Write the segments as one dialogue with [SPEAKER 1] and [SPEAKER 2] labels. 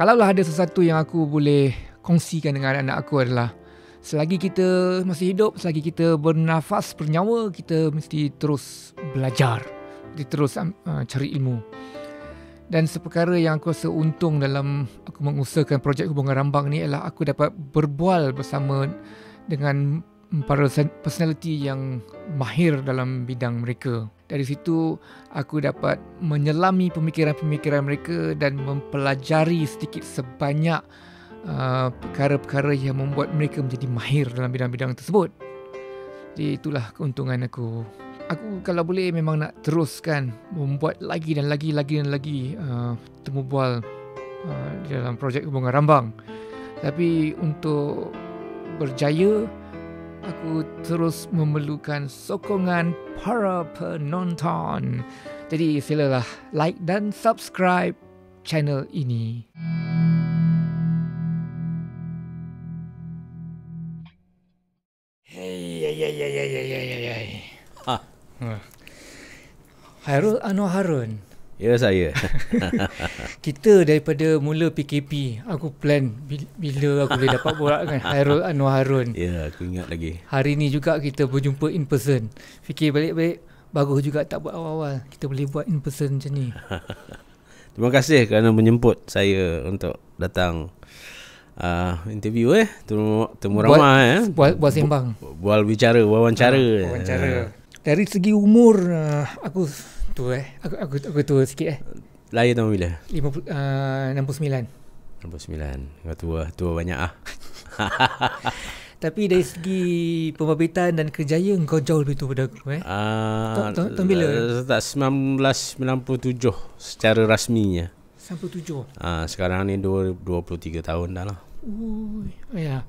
[SPEAKER 1] Kalaulah ada sesuatu yang aku boleh kongsikan dengan anak aku adalah, selagi kita masih hidup, selagi kita bernafas, bernyawa, kita mesti terus belajar, mesti terus cari ilmu. Dan seperkara yang aku rasa untung dalam aku mengusahakan projek Hubungan Rambang ni adalah aku dapat berbual bersama dengan para personality yang mahir dalam bidang mereka. Dari situ aku dapat menyelami pemikiran-pemikiran mereka dan mempelajari sedikit sebanyak perkara-perkara yang membuat mereka menjadi mahir dalam bidang-bidang tersebut. Jadi itulah keuntungan aku. Aku kalau boleh memang nak teruskan membuat lagi dan lagi temu bual dalam projek Hubungan Rambang. Tapi untuk berjaya, aku terus memerlukan sokongan para penonton. Jadi silalah like dan subscribe channel ini. Hey. Hairul Anwar Harun.
[SPEAKER 2] Ya, saya.
[SPEAKER 1] Kita daripada mula PKP, aku plan bila aku boleh dapat borak dengan Hairul Anwar Harun.
[SPEAKER 2] Ya, aku ingat lagi.
[SPEAKER 1] Hari ni juga kita berjumpa in person. Fikir balik-balik, bagus juga tak buat awal-awal. Kita boleh buat in person macam ni.
[SPEAKER 2] Terima kasih kerana menjemput saya untuk datang interview temu ramai
[SPEAKER 1] buat sembang.
[SPEAKER 2] Bual bicara, wawancara.
[SPEAKER 1] Dari segi umur aku tua aku tua sikit
[SPEAKER 2] Lahir tahun bila?
[SPEAKER 1] 69.
[SPEAKER 2] 69. Kau tua banyak
[SPEAKER 1] Tapi dari segi pembabitan dan kerjaya kau jauh lebih tua daripada aku tahun bila?
[SPEAKER 2] Tak 1997 secara rasminya.
[SPEAKER 1] 97.
[SPEAKER 2] Sekarang ni 23 tahun dah lah.
[SPEAKER 1] Ya.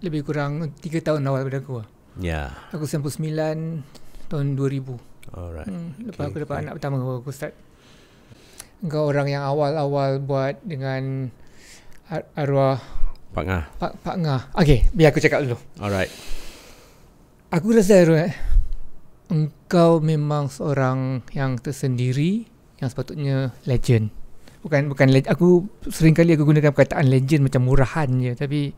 [SPEAKER 1] Lebih kurang 3 tahun awal daripada aku.
[SPEAKER 2] Ya.
[SPEAKER 1] Aku 99 tahun 2000.
[SPEAKER 2] Alright.
[SPEAKER 1] Lepas aku dapat anak pertama, aku start. Engkau orang yang awal-awal buat dengan arwah
[SPEAKER 2] Pak Ngah.
[SPEAKER 1] Pak Ngah. Okay, biar aku cakap dulu.
[SPEAKER 2] Alright.
[SPEAKER 1] Aku rasa engkau memang seorang yang tersendiri, yang sepatutnya legend. Bukan legend. Aku seringkali aku gunakan perkataan legend macam murahan je, tapi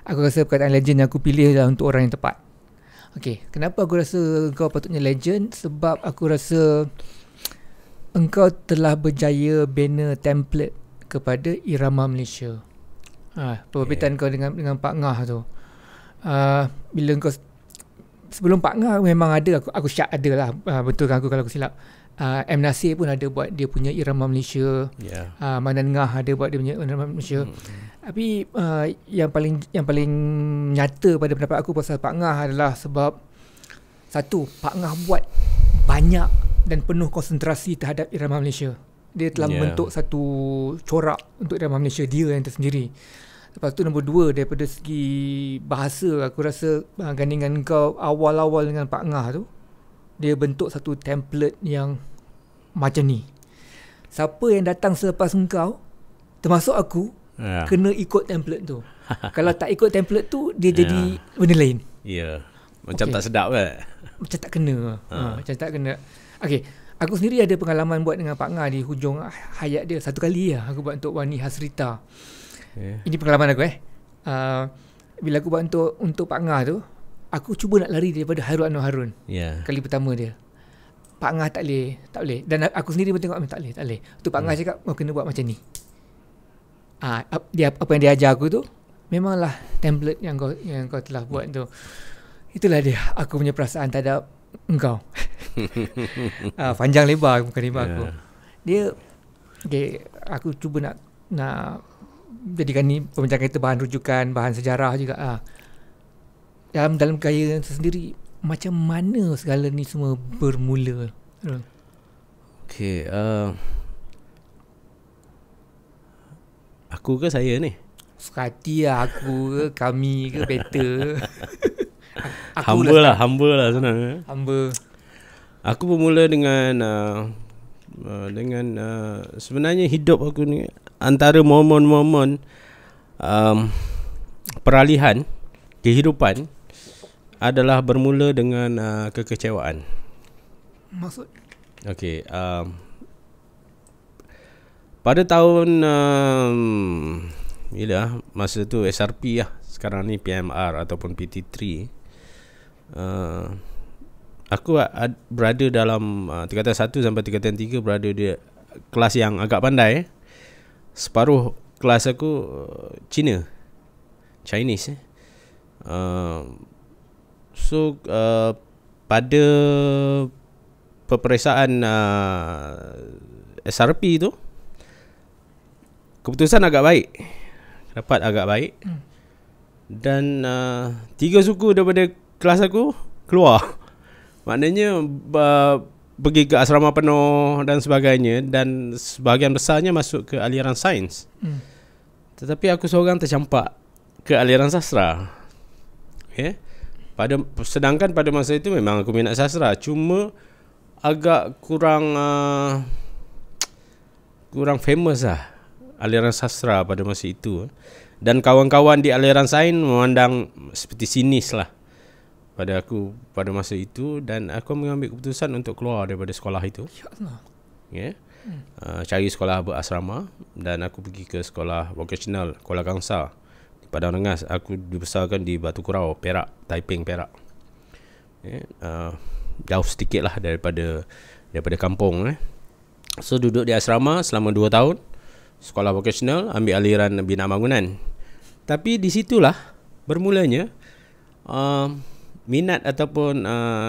[SPEAKER 1] aku rasa perkataan legend yang aku pilih adalah untuk orang yang tepat. Okay, kenapa aku rasa engkau patutnya legend? Sebab aku rasa engkau telah berjaya bina template kepada irama Malaysia. Perbitan kau dengan Pak Ngah tu. Bila kau sebelum Pak Ngah memang ada, aku syak ada lah, betulkan aku kalau aku silap. M. Nasir pun ada buat dia punya irama Malaysia. Manan Ngah ada buat dia punya irama Malaysia. Tapi yang paling nyata pada pendapat aku pasal Pak Ngah adalah sebab satu, Pak Ngah buat banyak dan penuh konsentrasi terhadap irama Malaysia. Dia telah membentuk satu corak untuk irama Malaysia dia yang tersendiri. Lepas tu nombor dua, daripada segi bahasa, aku rasa gandingan kau awal-awal dengan Pak Ngah tu, dia bentuk satu template yang macam ni. Siapa yang datang selepas engkau, termasuk aku, kena ikut template tu. Kalau tak ikut template tu, dia jadi benda lain.
[SPEAKER 2] Macam tak sedap kan?
[SPEAKER 1] Macam tak kena. Macam tak kena. Okay, aku sendiri ada pengalaman buat dengan Pak Ngah di hujung hayat dia. Satu kali aku buat untuk Wani Hasrita. Ini pengalaman aku bila aku buat untuk Pak Ngah tu, aku cuba nak lari daripada Hairul Anwar Harun. Kali pertama dia, Pak Ngah tak boleh. Dan aku sendiri pun tengok tak boleh. Tu Pak Ngah cakap, kau kena buat macam ni. Apa yang dia ajar aku tu memanglah template yang kau telah buat tu. Itulah dia aku punya perasaan terhadap engkau. Panjang lebar bukan lebar aku. Dia aku cuba nak jadikan ni pembincangan kita bahan rujukan, bahan sejarah juga. Dalam gaya tersendiri, macam mana segala ni semua bermula?
[SPEAKER 2] Okay, aku ke saya ni?
[SPEAKER 1] Sekati aku ke kami ke better.
[SPEAKER 2] Humble lah senang.
[SPEAKER 1] Humble.
[SPEAKER 2] Aku bermula dengan sebenarnya hidup aku ni antara momen-momen peralihan kehidupan adalah bermula dengan kekecewaan.
[SPEAKER 1] Maksud?
[SPEAKER 2] Okey, pada tahun bila masa tu SRP lah, sekarang ni PMR ataupun PT3, aku berada dalam tingkatan 1 sampai tingkatan 3, berada di kelas yang agak pandai. Separuh kelas aku Chinese. So pada peperiksaan SRP tu, keputusan agak baik, dapat agak baik. Dan 3 suku daripada kelas aku keluar. Maknanya pergi ke asrama penuh dan sebagainya, dan sebahagian besarnya masuk ke aliran sains. Tetapi aku seorang tercampak ke aliran sastra. Okay? Sedangkan pada masa itu memang aku minat sastra, cuma agak kurang famous lah aliran sastra pada masa itu. Dan kawan-kawan di aliran sains memandang seperti sinis lah pada aku pada masa itu, dan aku mengambil keputusan untuk keluar daripada sekolah itu. Ya. Cari sekolah berasrama, dan aku pergi ke sekolah vocational Kuala Kangsar di Padang Rengas. Aku dibesarkan di Batu Kurau, Perak, Taiping, Perak. Ya. Jauh sedikit lah daripada kampung. So duduk di asrama selama 2 tahun, sekolah vocational, ambil aliran bina bangunan. Tapi di situlah bermulanya minat ataupun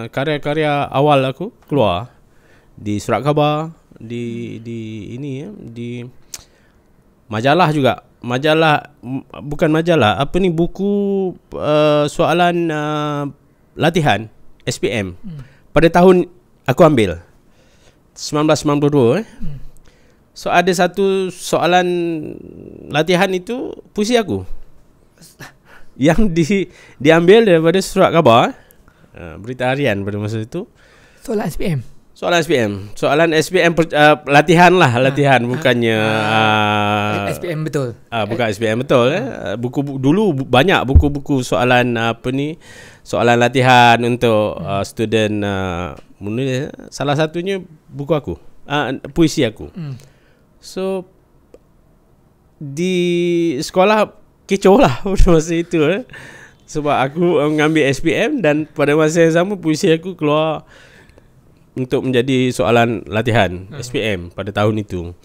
[SPEAKER 2] karya-karya awal aku keluar di surat khabar, di majalah juga. Bukan majalah, buku soalan latihan SPM. Pada tahun aku ambil 1992. So ada satu soalan latihan itu puisi aku yang diambil daripada surat khabar, berita harian pada masa itu.
[SPEAKER 1] Soalan SPM.
[SPEAKER 2] Soalan SPM latihan lah, bukannya
[SPEAKER 1] SPM betul.
[SPEAKER 2] Bukan SPM betul. Buku dulu banyak buku-buku soalan soalan latihan untuk student menulis. Salah satunya buku aku, puisi aku. So di sekolah kecoh lah pada masa itu, sebab aku mengambil SPM, dan pada masa yang sama puisi aku keluar untuk menjadi soalan latihan SPM pada tahun itu.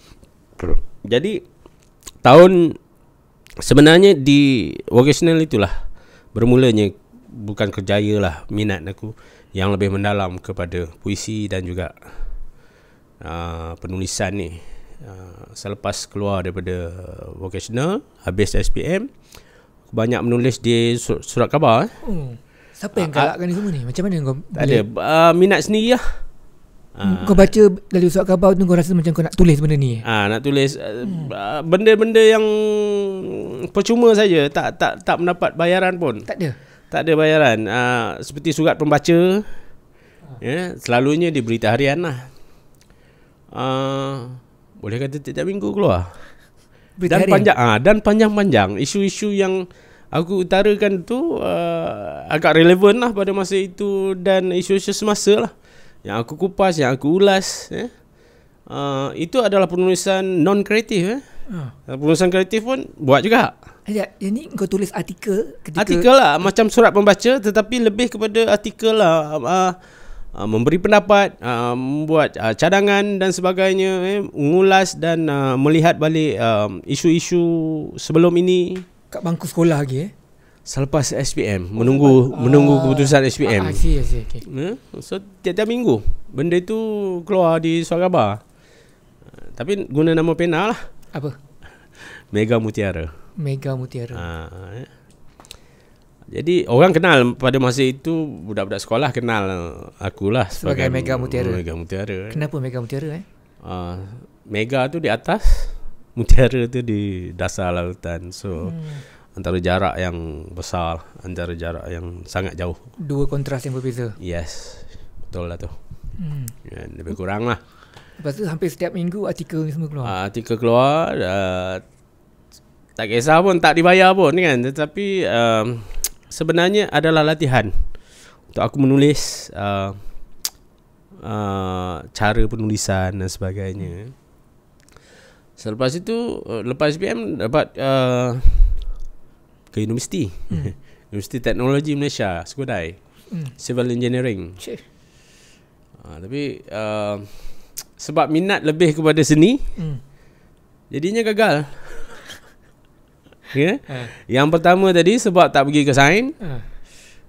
[SPEAKER 2] Jadi sebenarnya di vocational itulah bermulanya, bukan kerjaya lah, minat aku yang lebih mendalam kepada puisi dan juga penulisan ni. Selepas keluar daripada vocational, habis SPM, aku banyak menulis di surat khabar.
[SPEAKER 1] Siapa yang galakkan ni semua ni? Macam mana kau
[SPEAKER 2] tak ada, minat sendiri lah.
[SPEAKER 1] Kau baca dari surat khabar tu, kau rasa macam kau nak tulis benda ni?
[SPEAKER 2] Nak tulis benda-benda yang percuma saja, tak mendapat bayaran pun. Tak ada bayaran. Seperti surat pembaca, selalunya di berita harian lah. Boleh kata tiap minggu keluar. Dan panjang-panjang. Isu-isu yang aku utarakan tu agak relevan lah pada masa itu, dan isu-isu semasa lah yang aku kupas, yang aku ulas. Itu adalah penulisan non-kreatif. Penulisan kreatif pun buat juga.
[SPEAKER 1] Yang ni kau tulis artikel
[SPEAKER 2] artikel lah, macam surat pembaca, tetapi lebih kepada artikel lah. Memberi pendapat, membuat cadangan dan sebagainya, mengulas dan melihat balik isu-isu sebelum ini.
[SPEAKER 1] Kat bangku sekolah lagi
[SPEAKER 2] Selepas SPM, menunggu keputusan SPM.
[SPEAKER 1] Okay.
[SPEAKER 2] So tiap-tiap minggu benda itu keluar di surat khabar. Tapi guna nama pena lah.
[SPEAKER 1] Apa?
[SPEAKER 2] Mega Mutiara. Jadi orang kenal pada masa itu, budak-budak sekolah kenal akulah sebagai
[SPEAKER 1] Mega Mutiara. Kenapa Mega Mutiara?
[SPEAKER 2] Mega tu di atas, Mutiara tu di dasar lautan. So antara jarak yang besar, antara jarak yang sangat jauh.
[SPEAKER 1] Dua kontras yang berbeza.
[SPEAKER 2] Yes, betul lah tu. Lebih kurang lah.
[SPEAKER 1] Lepas tu hampir setiap minggu artikel ni semua keluar.
[SPEAKER 2] Artikel keluar, tak kisah pun, tak dibayar pun kan. Tetapi sebenarnya adalah latihan untuk aku menulis, cara penulisan dan sebagainya. Selepas itu lepas SPM dapat ke universiti. Universiti Teknologi Malaysia, Skudai. Civil Engineering. Tapi sebab minat lebih kepada seni, jadinya gagal. Ya. Yang pertama tadi sebab tak pergi ke sains.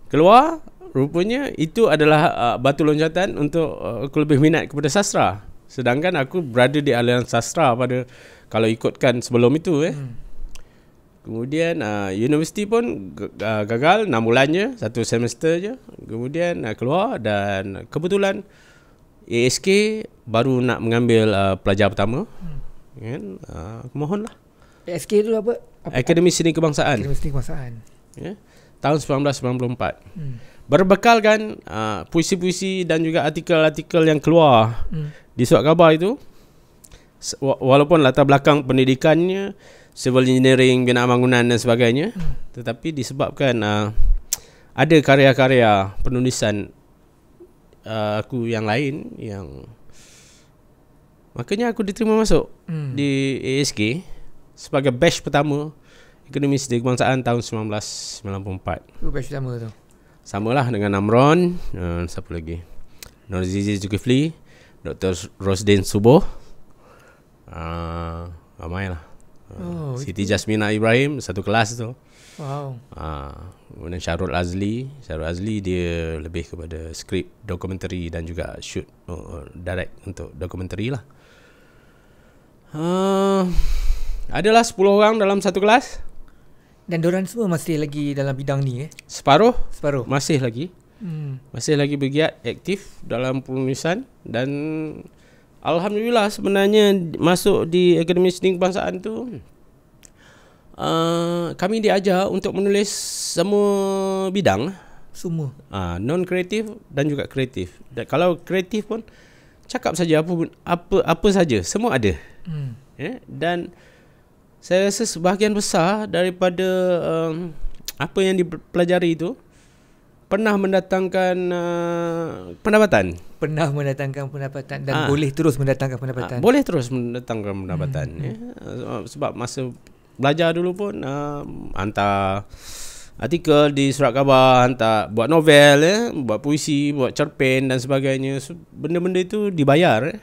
[SPEAKER 2] Keluar rupanya itu adalah batu loncatan untuk aku lebih minat kepada sastra. Sedangkan aku berada di aliran sastra pada kalau ikutkan sebelum itu. Kemudian universiti pun gagal 6 bulan je, 1 semester je. Kemudian keluar dan kebetulan ASK baru nak mengambil pelajar pertama. Kan? Mohonlah.
[SPEAKER 1] ASK itu apa?
[SPEAKER 2] Akademi Seni Kebangsaan.
[SPEAKER 1] Akademi Seni Kebangsaan.
[SPEAKER 2] Ya. Tahun 1994. Berbekalkan puisi-puisi dan juga artikel-artikel yang keluar di surat khabar itu, walaupun latar belakang pendidikannya civil engineering, binaan bangunan dan sebagainya, tetapi disebabkan ada karya-karya penulisan aku yang lain yang makanya aku diterima masuk di ASK sebagai batch pertama Akademi Seni Kebangsaan tahun 1994.
[SPEAKER 1] Itu batch pertama tu. Samalah
[SPEAKER 2] dengan Amron, siapa lagi? Nur Zizi Zulkifli, Dr. Rosdin Suboh, ramailah. Siti Jasmina Ibrahim, satu kelas tu.
[SPEAKER 1] Wow.
[SPEAKER 2] Kemudian Syarul Azli dia lebih kepada skrip dokumentari dan juga shoot direct untuk dokumentari lah. Adalah 10 orang dalam satu kelas.
[SPEAKER 1] Dan diorang semua masih lagi dalam bidang ni
[SPEAKER 2] Separuh masih lagi.
[SPEAKER 1] Masih
[SPEAKER 2] lagi bergiat aktif dalam penulisan. Dan alhamdulillah sebenarnya masuk di Akademi Seni Kebangsaan tu kami diajar untuk menulis semua bidang.
[SPEAKER 1] Semua
[SPEAKER 2] non kreatif dan juga kreatif. Dan kalau kreatif pun cakap saja apa saja, semua ada. Dan saya rasa sebahagian besar daripada apa yang dipelajari itu pernah mendatangkan pendapatan. Dan boleh terus mendatangkan pendapatan. Sebab masa belajar dulu pun hantar artikel di surat khabar, hantar buat novel, buat puisi, buat cerpen dan sebagainya. So, benda-benda itu dibayar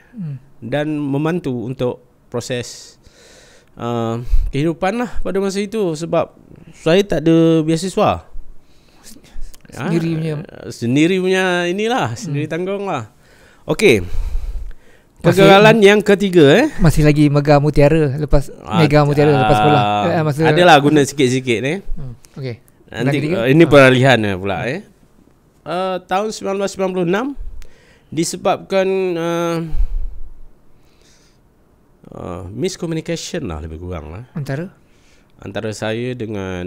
[SPEAKER 2] dan membantu untuk proses kehidupan lah pada masa itu. Sebab saya tak ada beasiswa. Sendiri punya inilah, sendiri tanggung lah. Okey. Kegagalan yang ketiga
[SPEAKER 1] masih lagi Mega Mutiara lepas lepas sekolah.
[SPEAKER 2] Adalah guna sikit-sikit
[SPEAKER 1] Okey.
[SPEAKER 2] Nanti ini peralihan pula tahun 1996 disebabkan miscommunication lah lebih kurang lah antara saya dengan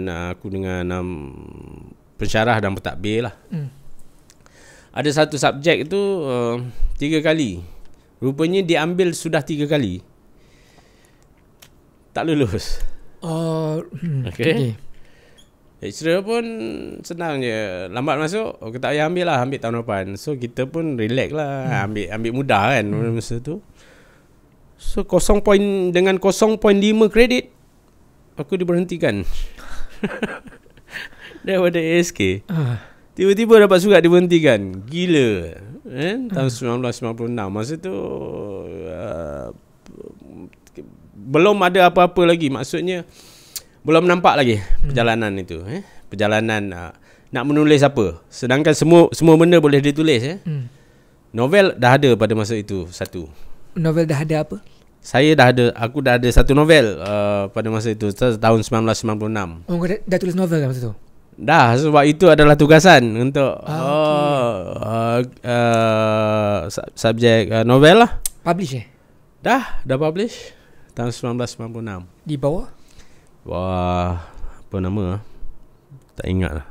[SPEAKER 2] pensyarah dan pentadbir lah. Ada satu subjek itu 3 kali. Rupanya diambil sudah 3 kali. Tak lulus. Okay. Lecturer pun senang je, lambat masuk, kita tak payah ambil lah, ambil tahun depan. So kita pun relax lah, ambil mudah kan masa tu. So dengan 0.5 kredit aku diberhentikan daripada ASK. Tiba-tiba dapat surat diberhentikan. Gila. Tahun 1996. Masa tu belum ada apa-apa lagi. Maksudnya belum nampak lagi perjalanan itu. Perjalanan nak menulis apa. Sedangkan semua benda boleh ditulis. Novel dah ada pada masa itu satu.
[SPEAKER 1] Novel dah ada apa?
[SPEAKER 2] Aku dah ada satu novel pada masa itu tahun 1996.
[SPEAKER 1] Oh, kau dah tulis novel masa tu?
[SPEAKER 2] Dah, sebab itu adalah tugasan untuk subjek novel lah.
[SPEAKER 1] Publish
[SPEAKER 2] Dah publish tahun 1996.
[SPEAKER 1] Di bawah?
[SPEAKER 2] Wah, apa nama? Tak ingat lah.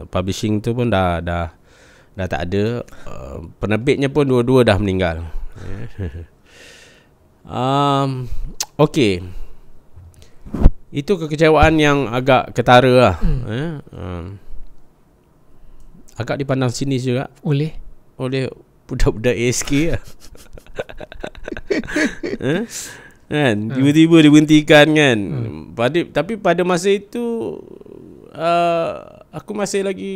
[SPEAKER 2] Publishing tu pun dah tak ada. Penerbitnya pun dua-dua dah meninggal. Okey. Itu kekecewaan yang agak ketara lah. Agak dipandang sinis juga oleh budak-budak ASK lah. Kan tiba-tiba diberhentikan kan. Tapi pada masa itu aku masih lagi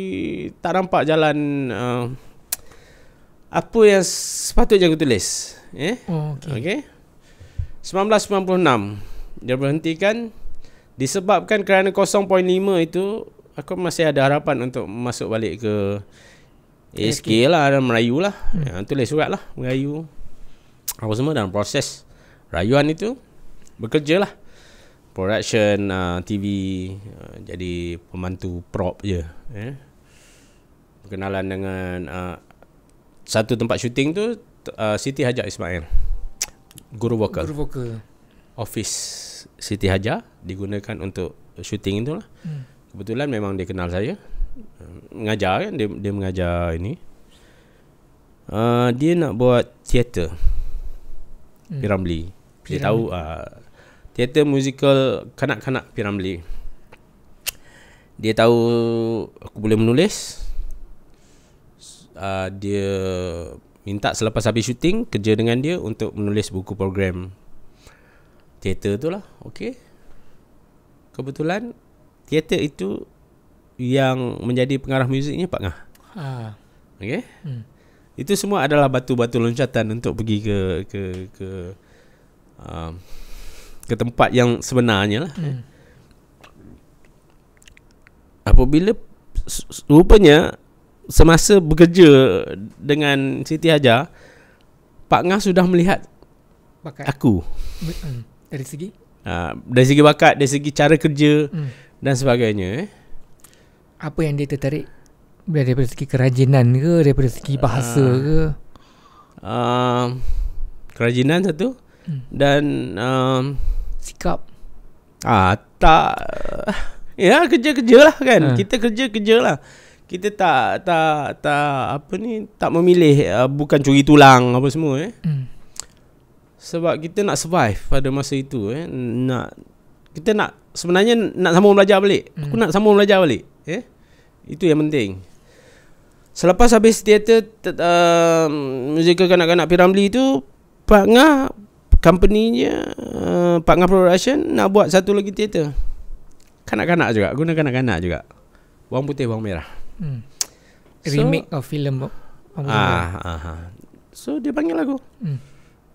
[SPEAKER 2] tak nampak jalan apa yang sepatutnya aku tulis. Okay. 1996 dia berhentikan disebabkan kerana 0.5 itu aku masih ada harapan untuk masuk balik ke ASK lah dan Melayu lah. Tulis surat lah Melayu. Apa semua dalam proses rayuan itu bekerja lah. Production TV, jadi pembantu prop je. Berkenalan dengan satu tempat syuting tu Siti Hajar Ismail, guru vokal. Office Siti Hajar digunakan untuk syuting itu lah. Kebetulan memang dia kenal saya. Mengajar kan, dia mengajar ini. Dia nak buat teater P.Ramlee. Dia tahu teater musical kanak-kanak P.Ramlee. Dia tahu aku boleh menulis. Dia minta selepas habis syuting kerja dengan dia untuk menulis buku program teater tu lah. Okay. Kebetulan teater itu yang menjadi pengarah muziknya Pak Ngah. Okay. Itu semua adalah batu-batu loncatan untuk pergi ke tempat yang sebenarnya lah. Apabila rupanya semasa bekerja dengan Siti Hajar, Pak Ngah sudah melihat bakat aku.
[SPEAKER 1] Dari segi?
[SPEAKER 2] Dari segi bakat, dari segi cara kerja dan sebagainya.
[SPEAKER 1] Apa yang dia tertarik? Daripada segi kerajinan ke? Daripada segi bahasa ke?
[SPEAKER 2] Kerajinan satu. Dan
[SPEAKER 1] sikap.
[SPEAKER 2] Tak. Ya, kerja-kerja lah kan. Kita kerja-kerja lah. Kita tak memilih bukan curi tulang apa semua sebab kita nak survive pada masa itu kita nak sebenarnya nak sambung belajar balik. Aku nak sambung belajar balik. Itu yang penting. Selepas habis teater musical kanak-kanak P.Ramlee itu, Pak Ngah company-nya Pak Ngah Production nak buat satu lagi teater kanak-kanak juga, guna kanak-kanak juga, bawang putih bawang merah.
[SPEAKER 1] Remake of film.
[SPEAKER 2] So dia panggil aku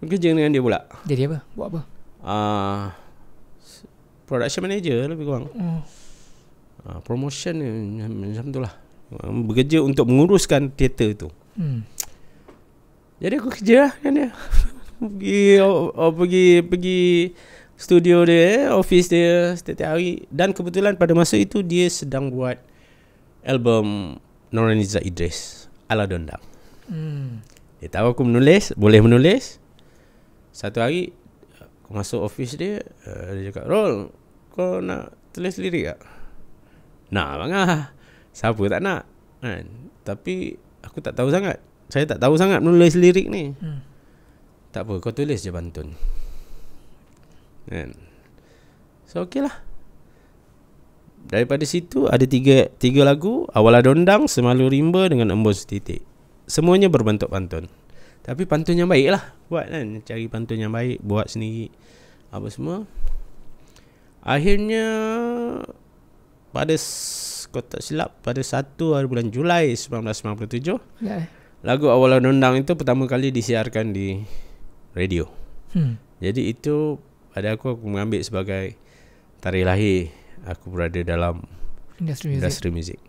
[SPEAKER 2] kerja dengan dia pula.
[SPEAKER 1] Jadi apa? Buat apa?
[SPEAKER 2] Production manager lebih kurang. Promotion macam tu lah. Bekerja untuk menguruskan teater tu. Jadi aku kerja lah kan dia. Pergi studio dia, office dia setiap hari. Dan kebetulan pada masa itu dia sedang buat album Nurhaliza Idris, Ala Dondang. Dia tahu aku boleh menulis. Satu hari aku masuk office dia, dia cakap, "Rol, kau nak tulis lirik tak?" "Nak bang ah. Siapa tak nak?" Kan? Tapi aku tak tahu sangat. Saya tak tahu sangat menulis lirik ni. Tak apa, kau tulis je pantun. Kan? So okey lah. Daripada situ ada tiga lagu, Awala Dondang, Semalu Rimba dengan Embus Titik. Semuanya berbentuk pantun. Tapi pantun yang baik lah buat kan. Cari pantun yang baik, buat sendiri apa semua. Akhirnya pada kau tak silap pada 1 hari bulan Julai 1997 lagu Awala Dondang itu pertama kali disiarkan di radio. Jadi itu pada aku mengambil sebagai tarikh lahir aku berada dalam industri muzik.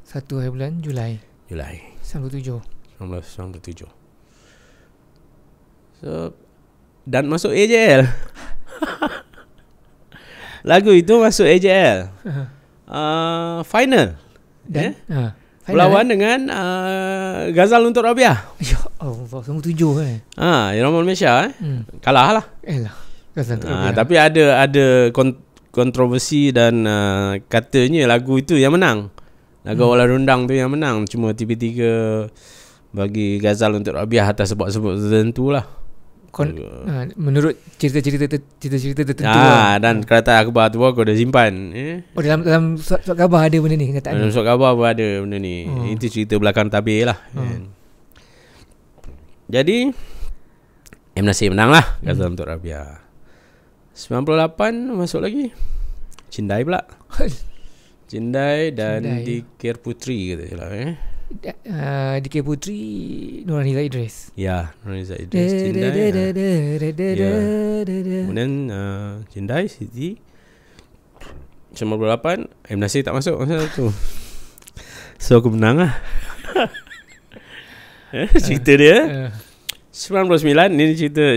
[SPEAKER 1] 1 hari bulan Julai
[SPEAKER 2] 1997. So, dan masuk AJL. Lagu itu masuk AJL. Final. Dan berlawan dengan Ghazal untuk Rabiah.
[SPEAKER 1] Ya Allah, 97 kan.
[SPEAKER 2] Irama Malaysia kalah lah.
[SPEAKER 1] Ghazal untuk Rabiah.
[SPEAKER 2] Tapi ada kontroversi dan katanya lagu itu yang menang. Lagu Awala Dondang tu yang menang. Cuma tiba-tiba bagi Ghazal untuk Rabiah atas sebab-sebab tertentu lah.
[SPEAKER 1] Menurut cerita-cerita tertentu
[SPEAKER 2] dan kereta akhbar tu aku dah simpan.
[SPEAKER 1] Dalam surat khabar ada benda ni, kenyataan
[SPEAKER 2] dalam surat khabar pun ada benda ni. Itu cerita belakang tabir lah. Jadi M. Nasir menang lah. Ghazal untuk Rabia. 98 masuk lagi Cindai pula. Cindai dan
[SPEAKER 1] Cindai.
[SPEAKER 2] Dikir Putri kata je lah
[SPEAKER 1] Dikir Putri Nurhaliza Idris.
[SPEAKER 2] Ya, Nurhaliza Idris. Cindai. Kemudian Cindai Siti. 98 M. Nasir tak masuk masa tu. So aku menang lah. Cerita dia 99 ni cerita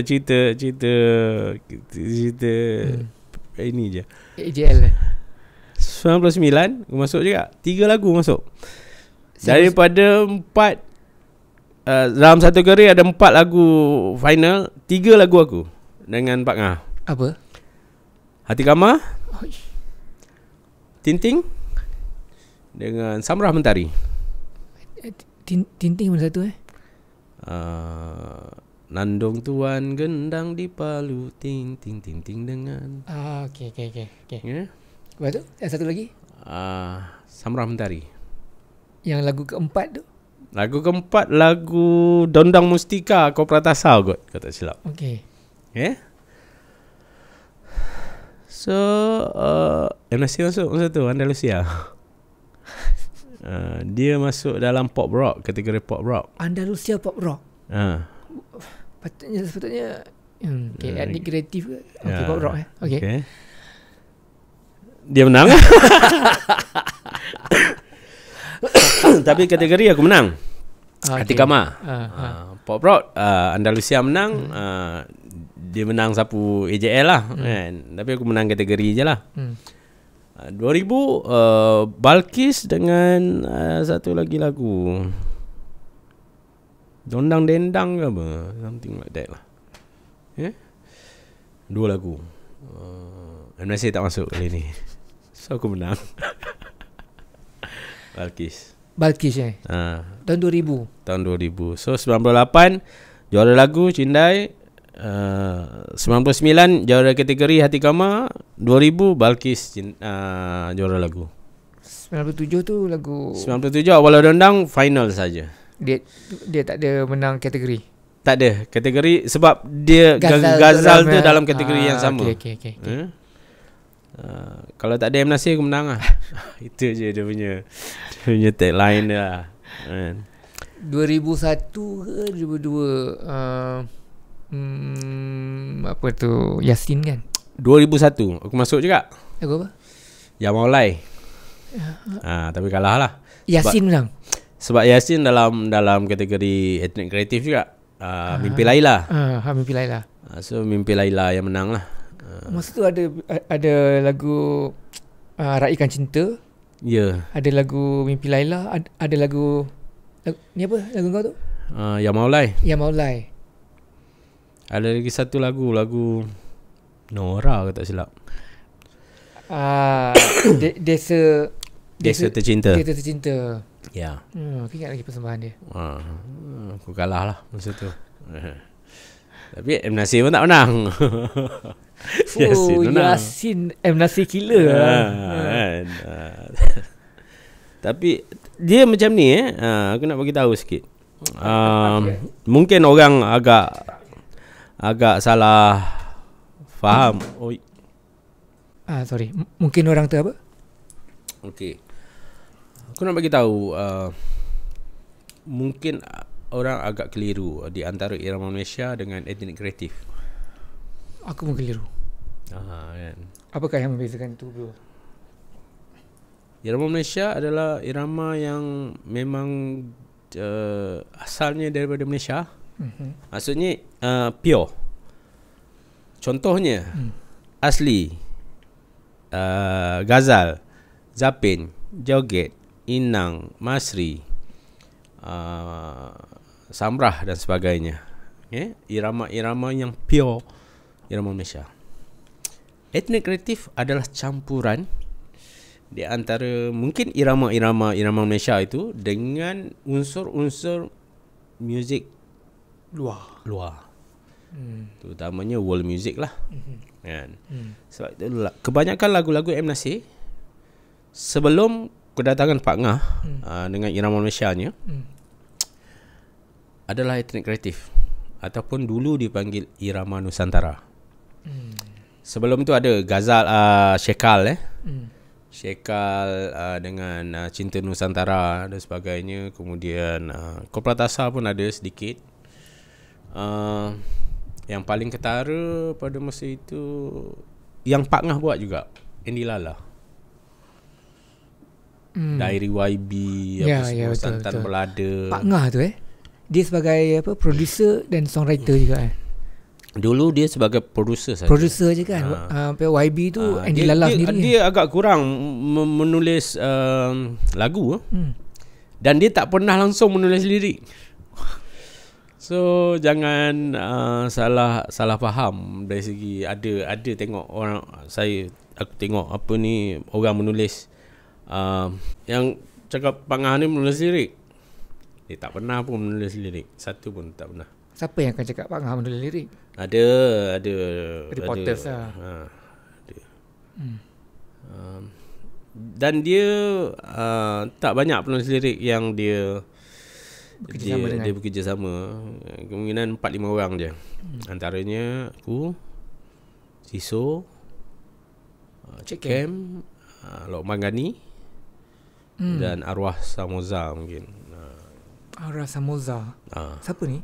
[SPEAKER 2] ini je.
[SPEAKER 1] AJL
[SPEAKER 2] 99 aku masuk juga. 3 lagu masuk. Daripada 4 dalam satu kali ada 4 lagu final, 3 lagu aku dengan Pak Ngah.
[SPEAKER 1] Apa?
[SPEAKER 2] Hati Kamar,
[SPEAKER 1] Oh,
[SPEAKER 2] Tinting dengan Samrah Mentari.
[SPEAKER 1] Tinting mana satu
[SPEAKER 2] Nandong tuan gendang di Palu, ting ting ting ting dengan
[SPEAKER 1] okey.
[SPEAKER 2] ya.
[SPEAKER 1] Lepas tu yang satu lagi
[SPEAKER 2] Samrah Mentari.
[SPEAKER 1] yang lagu keempat tu.
[SPEAKER 2] Lagu keempat lagu Dondang Mustika Kau Pratasa kot, kata silap.
[SPEAKER 1] Okey.
[SPEAKER 2] So M. Nasir masuk masa tu Andalusia. Dia masuk dalam pop rock, kategori pop rock.
[SPEAKER 1] Andalusia pop rock. Sepatutnya etnik kreatif ke? Okey, pop rock Okey.
[SPEAKER 2] Okay. Dia menang. Tapi kategori aku menang. Hati Kamar. Pop rock Andalusia menang. Dia menang sapu AJL lah kan. Tapi aku menang kategori je lah. 2000 Balkis dengan satu lagi lagu Dondang Dendang ke apa, something like that lah. 2 lagu. M. Nasir tak masuk kali ni. So aku menang. Balkis
[SPEAKER 1] tahun 2000.
[SPEAKER 2] Tahun 2000. So 98 juara lagu Cindai. 99 juara kategori Hati Kamar. 2000 Balkis juara lagu.
[SPEAKER 1] 97 tu lagu
[SPEAKER 2] 97 Awal Dondang final saja.
[SPEAKER 1] Dia tak ada menang kategori.
[SPEAKER 2] Tak ada kategori sebab dia Ghazal tu dalam kategori yang sama.
[SPEAKER 1] Okey.
[SPEAKER 2] Kalau tak ada M. Nasir aku menang lah. Itu je dia punya tagline dia lah.
[SPEAKER 1] 2001 ke 2002 apa tu Yasin kan?
[SPEAKER 2] 2001 aku masuk juga.
[SPEAKER 1] Lagu apa?
[SPEAKER 2] Ya Maulai. Tapi kalah lah.
[SPEAKER 1] Yasin menang.
[SPEAKER 2] Sebab Yasin dalam kategori etnik kreatif juga. Mimpi Laila.
[SPEAKER 1] Mimpi Laila.
[SPEAKER 2] So Mimpi Laila yang menang lah.
[SPEAKER 1] Masa tu ada lagu Raikan Cinta.
[SPEAKER 2] Ya.
[SPEAKER 1] Ada lagu Mimpi Laila. Ada lagu ni apa lagu kau tu?
[SPEAKER 2] Ya Maulai.
[SPEAKER 1] Ya Maulai.
[SPEAKER 2] Ada lagi satu lagu Nora ke tak silap.
[SPEAKER 1] Desa
[SPEAKER 2] Tercinta.
[SPEAKER 1] Desa Tercinta.
[SPEAKER 2] Ya.
[SPEAKER 1] Aku ingat lagi persembahan dia.
[SPEAKER 2] Aku kalah lah masa tu. Tapi M. Nasir pun tak menang.
[SPEAKER 1] Yasin M. Nasir killer
[SPEAKER 2] kan. Tapi dia macam ni aku nak bagi tahu sikit. Mungkin orang agak salah faham.
[SPEAKER 1] Sorry. Mungkin orang tu apa?
[SPEAKER 2] Okey. Aku nak bagi tahu mungkin orang agak keliru di antara irama Malaysia dengan etnik kreatif.
[SPEAKER 1] Aku pun keliru.
[SPEAKER 2] Kan.
[SPEAKER 1] Apakah yang membezakan itu, bro?
[SPEAKER 2] Irama Malaysia adalah irama yang memang asalnya daripada Malaysia. Maksudnya pure. Contohnya asli Ghazal, Zapin, Joget, Inang, Masri, Samrah dan sebagainya. Irama-irama yang pure irama Malaysia. Etnik kreatif adalah campuran di antara mungkin irama-irama Malaysia itu dengan unsur-unsur muzik luar. Terutamanya world music lah. Kan. Sebab itulah kebanyakan lagu-lagu M. Nasir sebelum kedatangan Pak Ngah dengan irama Malaysianya adalah etnik kreatif. ataupun dulu dipanggil Irama Nusantara. Sebelum tu ada Ghazal Syekal Syekal dengan Cinta Nusantara dan sebagainya. Kemudian Kopratasa pun ada sedikit. Yang paling ketara pada masa itu yang Pak Ngah buat juga, Andy Lala. Diary YB, semua Santan Belada.
[SPEAKER 1] Pak Ngah tu dia sebagai producer dan songwriter juga
[SPEAKER 2] Dulu dia sebagai producer saja.
[SPEAKER 1] Producer je kan. YB tu Andy Lala sendiri.
[SPEAKER 2] Dia agak kurang menulis lagu. Dan dia tak pernah langsung menulis lirik. So jangan salah faham dari segi ada tengok orang, aku tengok apa ni orang menulis yang cakap Pak Ngah ni menulis lirik. Dia tak pernah pun menulis lirik. Satu pun tak pernah.
[SPEAKER 1] Siapa yang akan cakap Pak Ngah menulis lirik?
[SPEAKER 2] Ada
[SPEAKER 1] reporters lah.
[SPEAKER 2] Ada. Dan dia tak banyak penulis lirik yang dia bekerjasama. Kemungkinan 4-5 orang je. Antaranya aku, Siso, Cik Kem, Lokman Ghani dan Arwah Samoza mungkin.
[SPEAKER 1] Arwah Samoza. Siapa ni?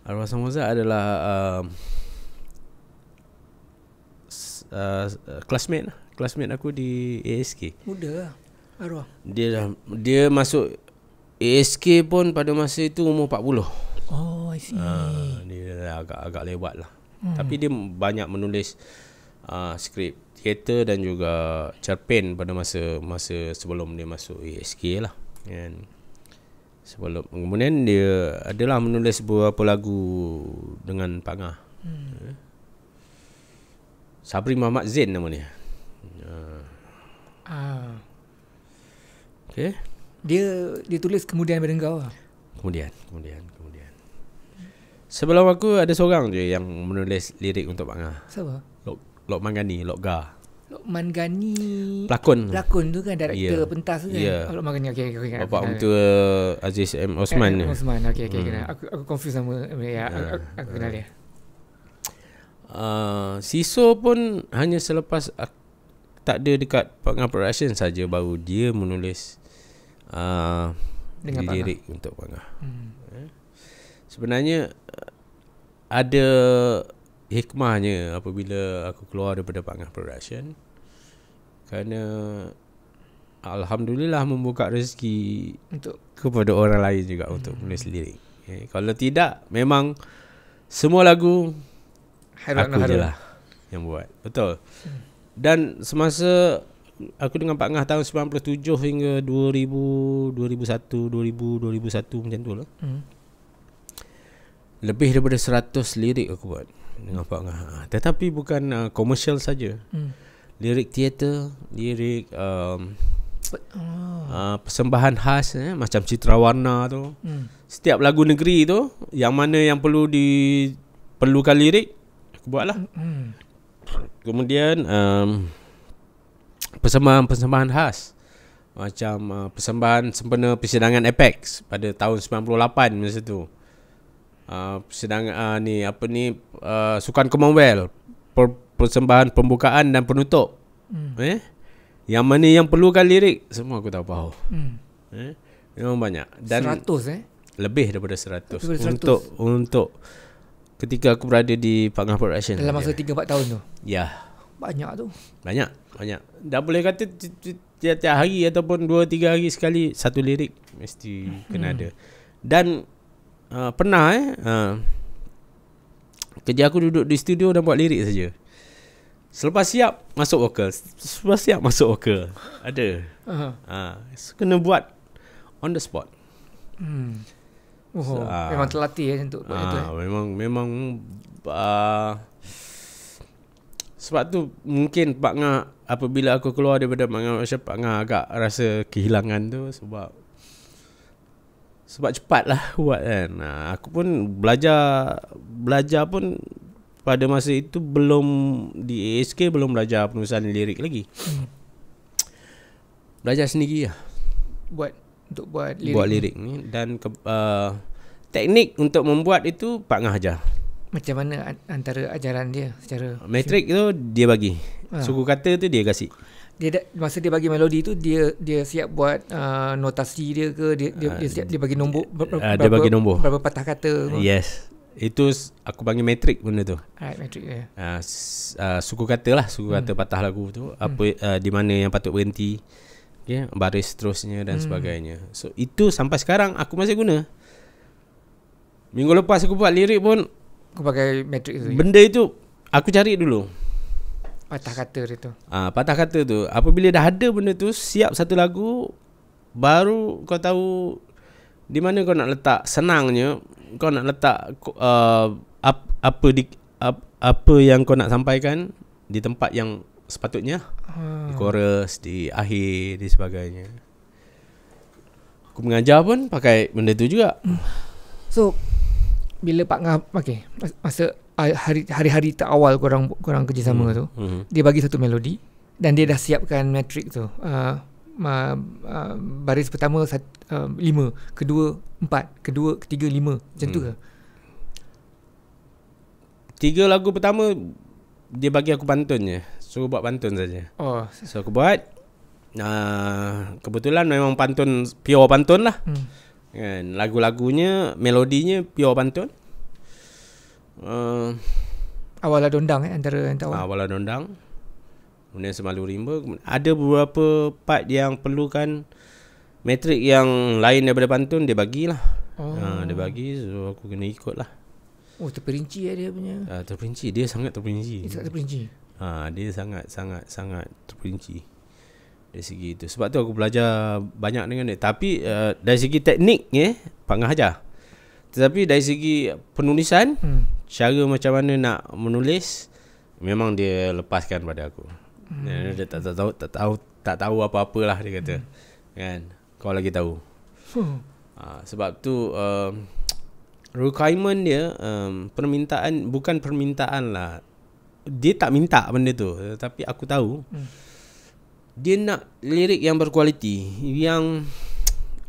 [SPEAKER 2] Arwah Samoza adalah classmate aku di ASK.
[SPEAKER 1] Muda lah Arwah.
[SPEAKER 2] Dia masuk ASK pun pada masa itu umur 40.
[SPEAKER 1] Oh, I see.
[SPEAKER 2] Dia agak lewat lah. Tapi dia banyak menulis skrip teater dan juga cerpen pada masa sebelum dia masuk ASK lah. And kemudian dia adalah menulis beberapa lagu dengan Pak Ngah. Sabri Muhammad Zain nama dia. Okay.
[SPEAKER 1] Dia tulis kemudian pada engkau lah.
[SPEAKER 2] Kemudian. Sebelum aku ada seorang je yang menulis lirik untuk Pak Ngah.
[SPEAKER 1] Siapa?
[SPEAKER 2] Lokman Ghani, Lokga.
[SPEAKER 1] Lokman Ghani pelakon tu kan, director pentas tu kan. Lokman Ghani, okey.
[SPEAKER 2] Bapak mentua Aziz M. Osman.
[SPEAKER 1] Osman, okey. Aku confuse sama aku kenal dia.
[SPEAKER 2] Siso pun hanya selepas tak ada dekat Pak Ngah Production saja baru dia menulis lirik untuk Pak Ngah. Sebenarnya ada hikmahnya apabila aku keluar daripada Pak Ngah Production, kerana alhamdulillah membuka rezeki kepada orang lain juga untuk menulis lirik. Kalau tidak, memang semua lagu aku je lah yang buat. Betul. Dan semasa aku dengan Pak Ngah tahun 97 hingga 2001 macam tu lah. Lebih daripada 100 lirik aku buat dengan Pak Ngah. Tetapi bukan komersial saja. Lirik teater, lirik persembahan khas macam Citra Warna tu. Setiap lagu negeri tu yang mana yang perlukan lirik, aku buatlah. Kemudian persembahan khas macam persembahan sempena persidangan Apex pada tahun 98 masa tu. Persidangan Sukan Commonwealth, persembahan pembukaan dan penutup. Yang mana yang perlukan lirik, semua aku tahu bau. Memang banyak. Dan
[SPEAKER 1] 100
[SPEAKER 2] lebih daripada 100 untuk ketika aku berada di Pak Ngah Production
[SPEAKER 1] dalam masa 3-4 tahun tu.
[SPEAKER 2] Ya.
[SPEAKER 1] Banyak tu.
[SPEAKER 2] Banyak. Dah boleh kata tiap-tiap hari ataupun 2-3 hari sekali satu lirik mesti kena ada. Dan pernah kerja aku duduk di studio dan buat lirik saja. Selepas siap masuk vokal. Ada. So, kena buat on the spot.
[SPEAKER 1] Memang terlatih untuk buat itu.
[SPEAKER 2] Memang sebab tu mungkin Pak Ngah, apabila aku keluar daripada Pak Ngah agak rasa kehilangan tu sebab cepat lah buat kan. Aku pun belajar pun pada masa itu belum di ASK, belum belajar penulisan lirik lagi. Belajar sendiri lah
[SPEAKER 1] buat lirik.
[SPEAKER 2] Buat lirik ni. Dan teknik untuk membuat itu Pak Ngah ajar.
[SPEAKER 1] Macam mana antara ajaran dia secara
[SPEAKER 2] Metrik tu dia bagi. Suku kata tu dia kasih.
[SPEAKER 1] Masa dia bagi melodi tu dia siap buat notasi dia ke, dia siap dia bagi nombor
[SPEAKER 2] dia bagi nombor
[SPEAKER 1] berapa patah kata.
[SPEAKER 2] Yes. Itu aku panggil metrik benda tu.
[SPEAKER 1] Metrik ya.
[SPEAKER 2] Suku kata lah, suku kata patah lagu tu, apa di mana yang patut berhenti, okay, baris seterusnya dan sebagainya. So itu sampai sekarang aku masih guna. Minggu lepas aku buat lirik pun
[SPEAKER 1] aku pakai metrik tu.
[SPEAKER 2] Benda itu aku cari dulu.
[SPEAKER 1] Patah kata dia tu.
[SPEAKER 2] Patah kata tu. Apabila dah ada benda tu, siap satu lagu, baru kau tahu di mana kau nak letak. Senangnya kau nak letak apa yang kau nak sampaikan di tempat yang sepatutnya. Di chorus, di akhir, di sebagainya. Aku mengajar pun pakai benda tu juga.
[SPEAKER 1] So bila Pak Ngah masa hari-hari terawal korang kerjasama tu, dia bagi satu melodi dan dia dah siapkan metrik tu. Baris pertama 5, kedua 4, kedua ketiga 5, macam tu ke? 3
[SPEAKER 2] lagu pertama dia bagi aku pantun je. Suruh buat pantun saja. So aku buat. Kebetulan memang pantun, pure pantun lah. Kan, lagu-lagunya, melodinya pure pantun.
[SPEAKER 1] Awala Dondang antara yang tahu.
[SPEAKER 2] Awala Dondang. Kemudian Semalu Rimba. Ada beberapa part yang perlukan metrik yang lain daripada pantun, dia bagilah. Dia bagi, so aku kena ikut lah.
[SPEAKER 1] Terperinci dia punya.
[SPEAKER 2] Terperinci, dia sangat terperinci.
[SPEAKER 1] Dia sangat terperinci.
[SPEAKER 2] Dia sangat terperinci dari segi itu. Sebab tu aku belajar banyak dengan dia. Tapi dari segi teknik Pak Ngah ajar. Tetapi dari segi penulisan, cara macam mana nak menulis, memang dia lepaskan pada aku. Dia tak tahu apa-apalah dia kata. Kan, kau lagi tahu. Sebab tu requirement dia, permintaan, bukan permintaan lah. Dia tak minta benda tu, tapi aku tahu. Dia nak lirik yang berkualiti, yang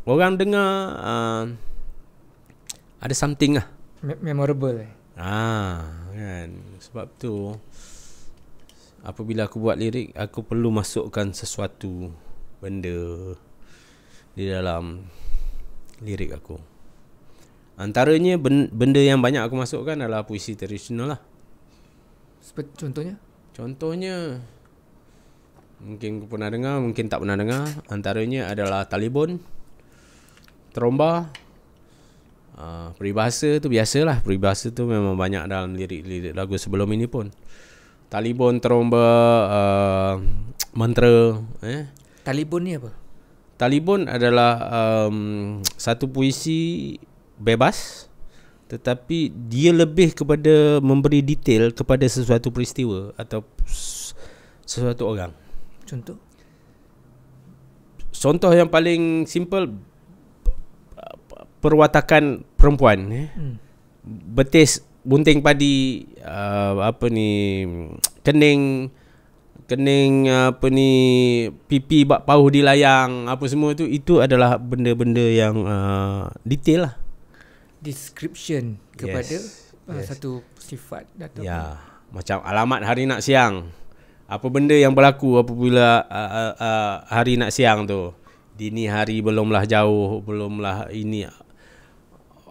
[SPEAKER 2] orang dengar ada something lah,
[SPEAKER 1] memorable.
[SPEAKER 2] Kan. Sebab tu apabila aku buat lirik, aku perlu masukkan sesuatu benda di dalam lirik aku. Antaranya benda yang banyak aku masukkan adalah puisi tradisional lah. Contohnya mungkin kau pernah dengar, mungkin tak pernah dengar. Antaranya adalah Talibon, Tromba, peribahasa tu biasalah. Peribahasa tu memang banyak dalam lirik-lirik lagu sebelum ini pun. Talibon, Tromba, mantra.
[SPEAKER 1] Talibon ni apa?
[SPEAKER 2] Talibon adalah satu puisi bebas, tetapi dia lebih kepada memberi detail kepada sesuatu peristiwa atau sesuatu orang. Contoh yang paling simple, perwatakan perempuan, betis bunting padi, kening pipi bak pauh di layang, apa semua itu adalah benda-benda yang detail lah,
[SPEAKER 1] description kepada satu sifat atau
[SPEAKER 2] macam alamat hari nak siang, apa benda yang berlaku apabila hari nak siang tu. Dini hari, belumlah jauh, belumlah ini,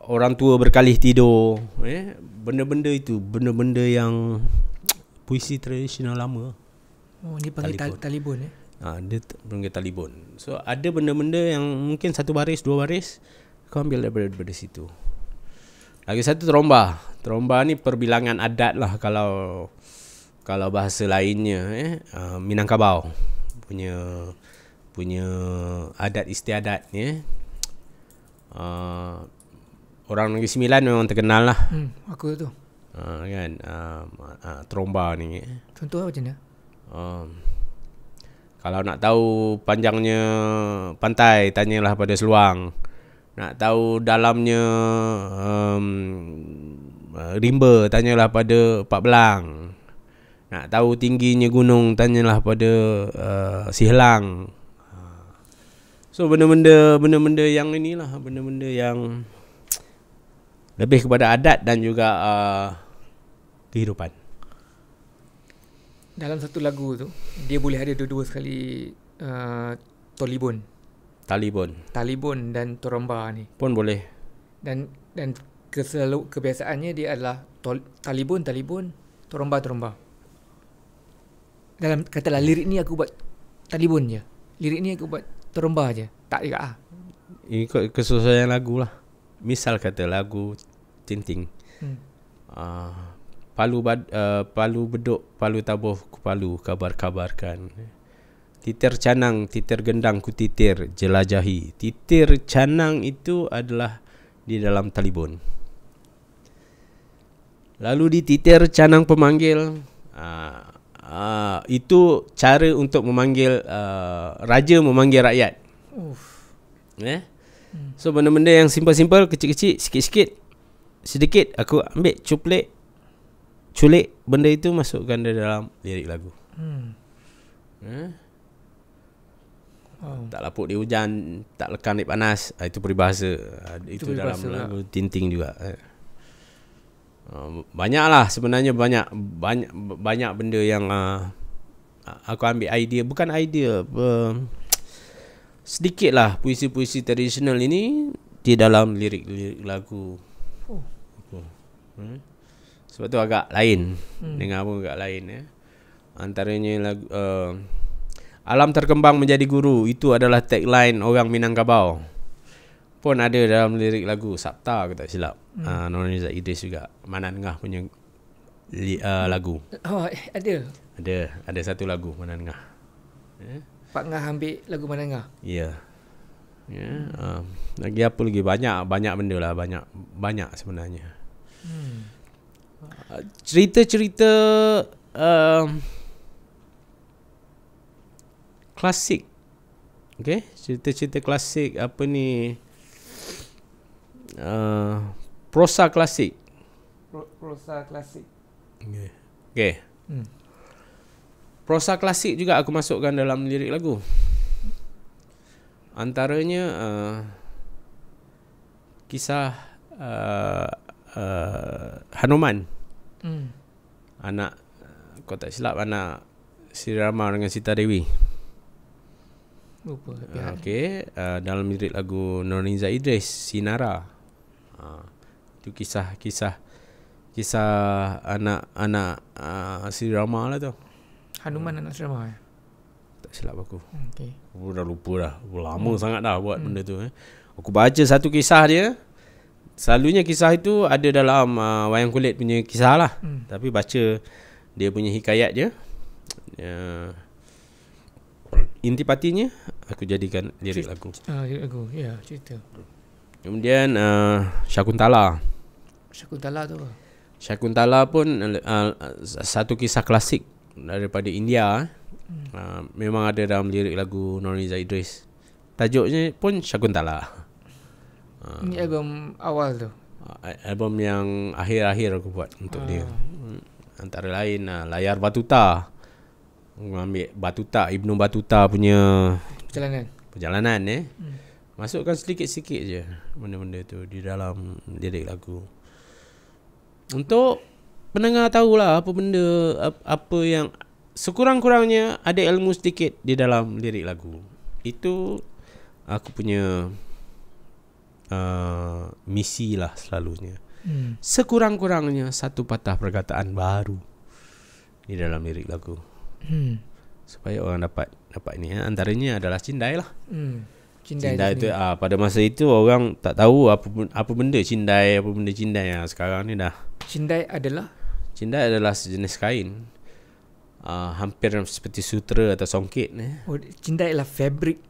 [SPEAKER 2] orang tua berkalih tidur, benda-benda itu, benda-benda yang puisi tradisional lama.
[SPEAKER 1] Ni panggil Talibon.
[SPEAKER 2] Dia panggil Talibon. So ada benda-benda yang mungkin satu baris, dua baris, kau ambil daripada situ. Lagi satu Tromba. Tromba ni perbilangan adat lah kalau bahasa lainnya, Minangkabau punya adat istiadat ni. Orang Negeri Sembilan memang terkenal lah.
[SPEAKER 1] Aku tu.
[SPEAKER 2] Kan, Tromba ni.
[SPEAKER 1] Contoh macam mana?
[SPEAKER 2] Kalau nak tahu panjangnya pantai, tanyalah pada Seluang. Nak tahu dalamnya rimba, tanyalah pada Pak Belang. Nak tahu tingginya gunung, tanyalah pada Sihlang. So benda-benda yang inilah, benda-benda yang lebih kepada adat dan juga kehidupan.
[SPEAKER 1] Dalam satu lagu tu dia boleh ada dua-dua sekali Talibon dan Toromba ni
[SPEAKER 2] Pun boleh.
[SPEAKER 1] dan kebiasaannya dia adalah Talibon, Toromba. Dalam katalah lirik ni aku buat Talibon je, lirik ni aku buat Toromba je, tak juga
[SPEAKER 2] Ikut kesesuaian lagu lah. Misal kata lagu Tinting, Palu beduk, palu tabuh ku palu, kabar-kabarkan. Titir canang, titir gendang ku titir, jelajahi. Titir canang itu adalah di dalam Talibon. Lalu di titir canang pemanggil, itu cara untuk memanggil raja memanggil rakyat. So benda-benda yang simple-simple, kecil-kecil, sikit-sikit, sedikit aku ambil culik benda itu masukkan dalam lirik lagu. Tak lapuk di hujan, tak lekan di panas, itu peribahasa. Itu dalam lagu Tinting juga. Banyaklah sebenarnya, banyak benda yang aku ambil idea, bukan idea, sedikitlah puisi-puisi tradisional ini di dalam lirik lagu. Sebab tu agak lain. Dengar pun agak lain ya. Antaranya lagu alam terkembang menjadi guru, itu adalah tagline orang Minangkabau. Pun ada dalam lirik lagu Sabta, aku tak silap. Nurhaliza Idris juga, Manan Ngah punya lagu.
[SPEAKER 1] Oh, ada
[SPEAKER 2] satu lagu Manan Ngah.
[SPEAKER 1] Pak Ngah ambil lagu Manan Ngah.
[SPEAKER 2] Ya. Lagi apa lagi, banyak benda lah, banyak sebenarnya. Cerita-cerita klasik. Okay, cerita-cerita klasik, apa ni, prosa klasik.
[SPEAKER 1] Prosa klasik.
[SPEAKER 2] Okay. Prosa klasik juga aku masukkan dalam lirik lagu. Antaranya kisah Hanuman. Anak, kau tak silap, anak Sri Rama dengan Sita Dewi.
[SPEAKER 1] Lupa.
[SPEAKER 2] Okey, dalam lirik lagu Nurhaliza Idris, Sinara. Itu kisah anak Sri Rama lah tu.
[SPEAKER 1] Hanuman anak Sri Rama.
[SPEAKER 2] Tak silap aku.
[SPEAKER 1] Okey.
[SPEAKER 2] Aku dah lupa dah. Lama sangat dah buat benda tu. Aku baca satu kisah dia. Selalunya kisah itu ada dalam wayang kulit punya kisah lah. Tapi baca dia punya hikayat je. Intipatinya aku jadikan lirik lagu.
[SPEAKER 1] Lirik lagu, ya, cerita.
[SPEAKER 2] Kemudian Syakuntala
[SPEAKER 1] tu apa?
[SPEAKER 2] Syakuntala pun satu kisah klasik daripada India. Memang ada dalam lirik lagu Nurhaliza Idris. Tajuknya pun Syakuntala.
[SPEAKER 1] Ini album awal tu.
[SPEAKER 2] Album yang akhir-akhir aku buat untuk dia. Antara lain Layar Batuta. Ambil Batuta, Ibnu Batuta punya perjalanan masukkan sedikit-sedikit je benda-benda tu di dalam lirik lagu, untuk pendengar tahulah apa benda, apa yang sekurang-kurangnya ada ilmu sedikit di dalam lirik lagu. Itu aku punya misi lah selalunya. Sekurang-kurangnya satu patah perkataan baru di dalam lirik lagu. Supaya orang dapat ini. Antaranya adalah cindai lah. Cindai itu pada masa itu orang tak tahu apa benda cindai. Sekarang ni dah. Cindai adalah sejenis kain. Hampir seperti sutra atau songket.
[SPEAKER 1] Cindai adalah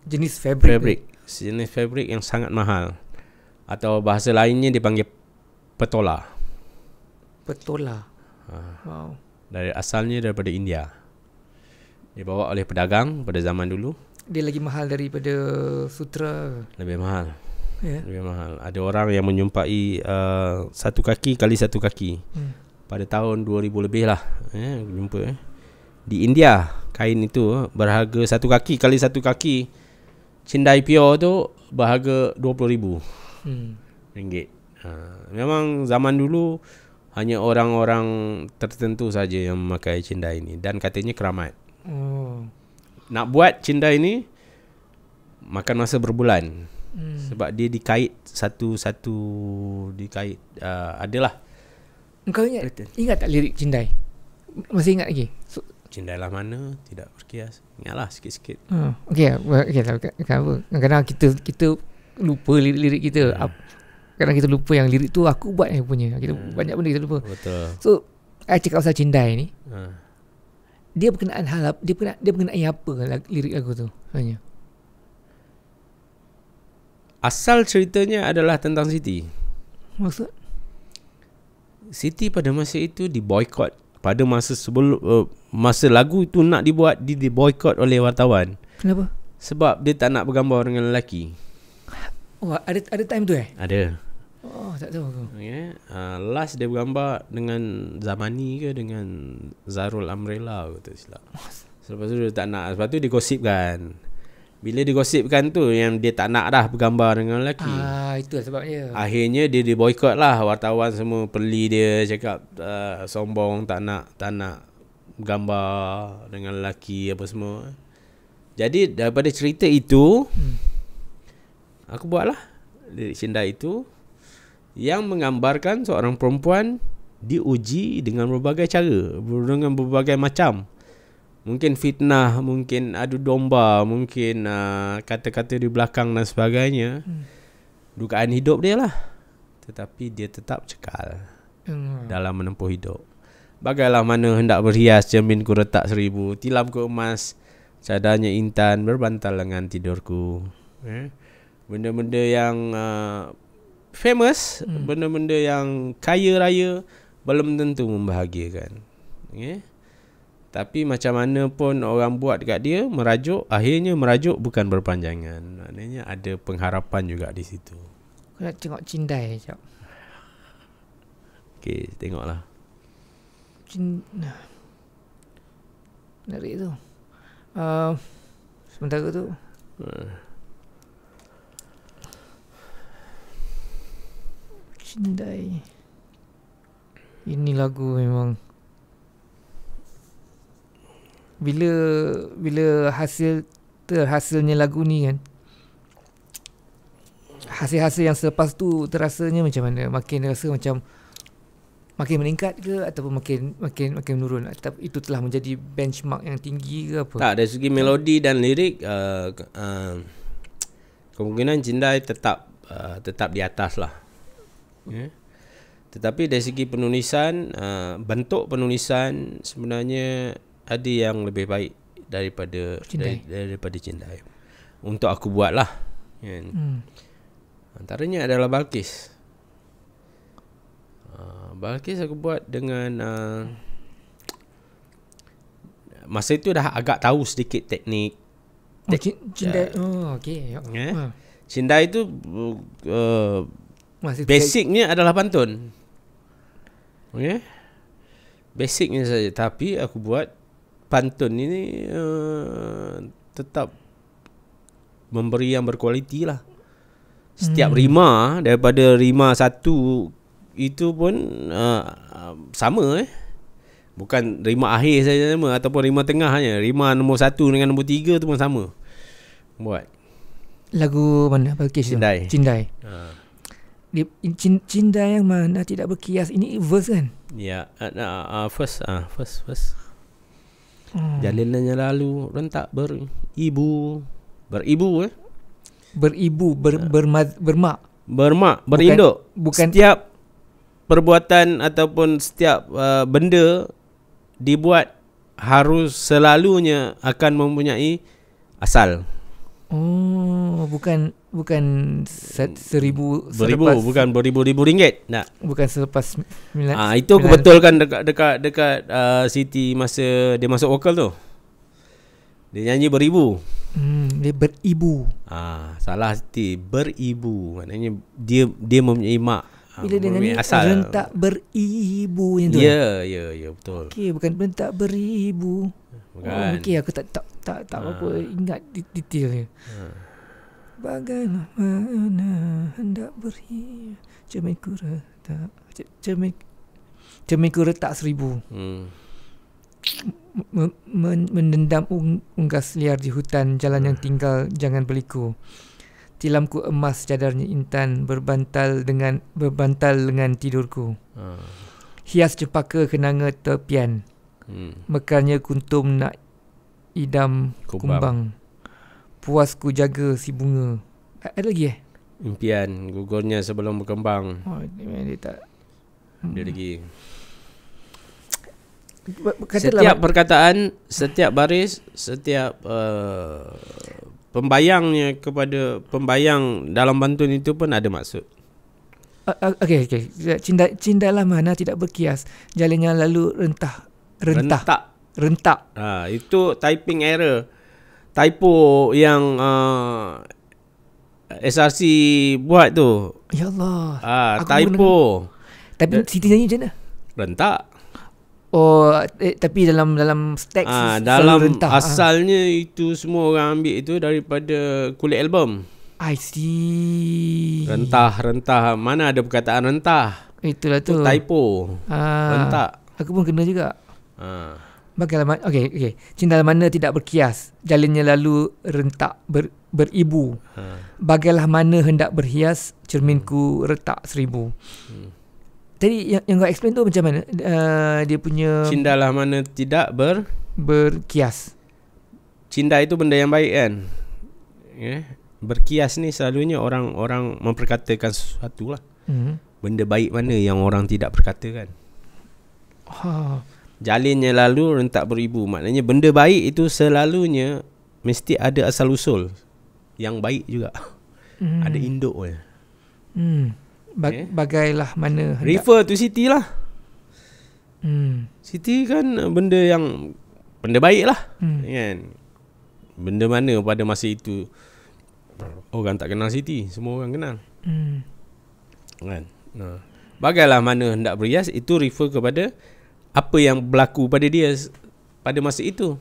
[SPEAKER 1] jenis fabrik.
[SPEAKER 2] Sejenis fabrik yang sangat mahal. Atau bahasa lainnya dipanggil petola.
[SPEAKER 1] Wow.
[SPEAKER 2] Asalnya daripada India. Dibawa oleh pedagang pada zaman dulu.
[SPEAKER 1] Dia lagi mahal daripada sutra.
[SPEAKER 2] Lebih mahal. Lebih mahal. Ada orang yang menyumpai satu kaki kali satu kaki. Pada tahun 2000 lebih lah. Jumpa. Di India, kain itu berharga satu kaki kali satu kaki. Cindai pure tu berharga 20,000 ringgit. Memang zaman dulu hanya orang-orang tertentu saja yang memakai cindai ini dan katanya keramat. Nak buat cindai ini makan masa berbulan. Sebab dia dikait satu-satu, dikait adalah.
[SPEAKER 1] Engkau ingat tak lirik cindai? Masih ingat lagi?
[SPEAKER 2] Cindai lah mana tidak berkias. Ingatlah sikit-sikit.
[SPEAKER 1] Okey, kadang-kadang kita lupa lirik kita. Kadang kita lupa yang lirik tu aku buat yang punya. Kita banyak benda kita lupa.
[SPEAKER 2] Betul.
[SPEAKER 1] So, I cakap pasal cindai ni. Dia berkenaan dia berkenaan apa lirik lagu tu sebenarnya?
[SPEAKER 2] Asal ceritanya adalah tentang Siti.
[SPEAKER 1] Maksud?
[SPEAKER 2] Siti pada masa itu diboykot. Pada masa sebelum masa lagu itu nak dibuat, dia diboykot oleh wartawan.
[SPEAKER 1] Kenapa?
[SPEAKER 2] Sebab dia tak nak bergambar dengan lelaki.
[SPEAKER 1] Oh, ada time tu
[SPEAKER 2] Ada.
[SPEAKER 1] Oh, tak tahu aku.
[SPEAKER 2] Okay. Last dia bergambar dengan Zamani ke dengan Zarul Amrella ke tak silap. Selepas tu dia tak nak. Sebab tu digosipkan. Bila digosipkan tu yang dia tak nak dah bergambar dengan lelaki.
[SPEAKER 1] Itulah sebabnya.
[SPEAKER 2] Akhirnya dia diboykot lah. Wartawan semua perli dia, cakap sombong, tak nak gambar dengan lelaki apa semua. Jadi daripada cerita itu aku buatlah lirik cindai itu yang menggambarkan seorang perempuan diuji dengan berbagai cara, dengan berbagai macam. Mungkin fitnah, mungkin adu domba, mungkin kata-kata di belakang dan sebagainya. Dugaan hidup dia lah. Tetapi dia tetap cekal dalam menempuh hidup. Bagailah mana hendak berhias, cermin ku retak 1000, tilam ku emas, cadarnya intan berbantal dengan tidurku. Benda-benda yang famous, benda-benda yang kaya raya belum tentu membahagiakan. Tapi macam mana pun orang buat dekat dia, merajuk, akhirnya merajuk bukan berpanjangan. Maknanya ada pengharapan juga di situ.
[SPEAKER 1] Aku nak tengok cindai sekejap.
[SPEAKER 2] Okey, tengoklah.
[SPEAKER 1] Menarik tu. Sementara tu cindai. Ini lagu memang bila hasilnya lagu ni kan, hasil-hasil yang selepas tu terasanya macam mana? Makin rasa macam makin meningkat ke ataupun makin menurun? Atau itu telah menjadi benchmark yang tinggi ke apa?
[SPEAKER 2] Tak, dari segi melodi dan lirik kemungkinan cindai tetap di atas lah. Tetapi dari segi penulisan, bentuk penulisan sebenarnya ada yang lebih baik daripada cindai. Untuk aku buat lah. Antaranya adalah Balqis. Balqis aku buat dengan masa itu dah agak tahu sedikit teknik.
[SPEAKER 1] Cindai. Okey.
[SPEAKER 2] Cindai itu basicnya adalah pantun. Basicnya saja. Tapi aku buat pantun ini tetap memberi yang berkualiti lah. Setiap rima, daripada rima satu itu pun sama bukan rima akhir saja sama, ataupun rima tengah hanya. Rima nombor 1 dengan nombor 3 tu pun sama. Buat
[SPEAKER 1] lagu mana? Balqis
[SPEAKER 2] Cindai.
[SPEAKER 1] Cindai yang mana tidak berkias. Ini verse kan?
[SPEAKER 2] Ya, first. Jalanannya lalu rentak beribu. Bermak, berinduk.
[SPEAKER 1] Bukan
[SPEAKER 2] setiap perbuatan ataupun setiap benda dibuat harus selalunya akan mempunyai asal.
[SPEAKER 1] Bukan 1000
[SPEAKER 2] beribu, bukan beribu-ribu ringgit. Tak.
[SPEAKER 1] Bukan selepas
[SPEAKER 2] itu aku betulkan dekat Siti masa dia masuk vokal tu. Dia nyanyi beribu.
[SPEAKER 1] Dia beribu.
[SPEAKER 2] Salah Siti, beribu. Maknanya dia mempunyai mak.
[SPEAKER 1] Bila dia nyanyi rentak beribu yang tu.
[SPEAKER 2] Ya, betul.
[SPEAKER 1] Okey, bukan rentak beribu.
[SPEAKER 2] Bukan.
[SPEAKER 1] Okey, aku tak apa ingat detailnya. Bagaimana hendak berhias, cerminku retak, cerminku retak 1000. Mendendam unggas liar di hutan, jalan yang tinggal jangan berliku. Tilamku emas cadarnya intan, berbantal dengan tidurku. Hias cempaka kenanga tepian, mekarnya kuntum nak idam kumbang. Puas ku jaga si bunga. Ada lagi
[SPEAKER 2] Impian gugurnya sebelum berkembang.
[SPEAKER 1] Dia tak.
[SPEAKER 2] Dia lagi.
[SPEAKER 1] Katalah,
[SPEAKER 2] Setiap perkataan, setiap baris, setiap pembayangnya kepada pembayang dalam pantun itu pun ada maksud.
[SPEAKER 1] Okey. Cindalah mana tidak berkias, jalannya lalu rentak.
[SPEAKER 2] Itu typing error. Typo yang SRC buat tu.
[SPEAKER 1] Ya Allah.
[SPEAKER 2] Typo.
[SPEAKER 1] Tapi Siti nyanyi macam mana?
[SPEAKER 2] Rentak.
[SPEAKER 1] Tapi dalam teks
[SPEAKER 2] dalam
[SPEAKER 1] rentak.
[SPEAKER 2] asalnya itu semua orang ambil itu daripada kulit album.
[SPEAKER 1] I see.
[SPEAKER 2] Rentah. Mana ada perkataan rentah?
[SPEAKER 1] Itulah tu.
[SPEAKER 2] Typo. Rentak.
[SPEAKER 1] Aku pun kena juga. Bagaimana? Okey. Cinta mana tidak berkias, jalannya lalu rentak beribu. Bagailah mana hendak berhias, cerminku retak 1000. Tadi yang kau explain tu macam mana? Dia punya
[SPEAKER 2] Cindalah mana tidak
[SPEAKER 1] berkias.
[SPEAKER 2] Cinta itu benda yang baik kan? Berkias ni selalunya orang memperkatakan sesuatu lah. Benda baik mana yang orang tidak perkatakan. Jalinnya lalu rentak beribu. Maknanya benda baik itu selalunya mesti ada asal usul yang baik juga. Ada induknya.
[SPEAKER 1] Bagailah mana hendak.
[SPEAKER 2] Refer to Siti lah. Siti kan benda baik lah. Kan? Benda mana pada masa itu orang tak kenal Siti, semua orang kenal. Kan? Bagailah mana hendak berhias itu refer kepada apa yang berlaku pada dia pada masa itu.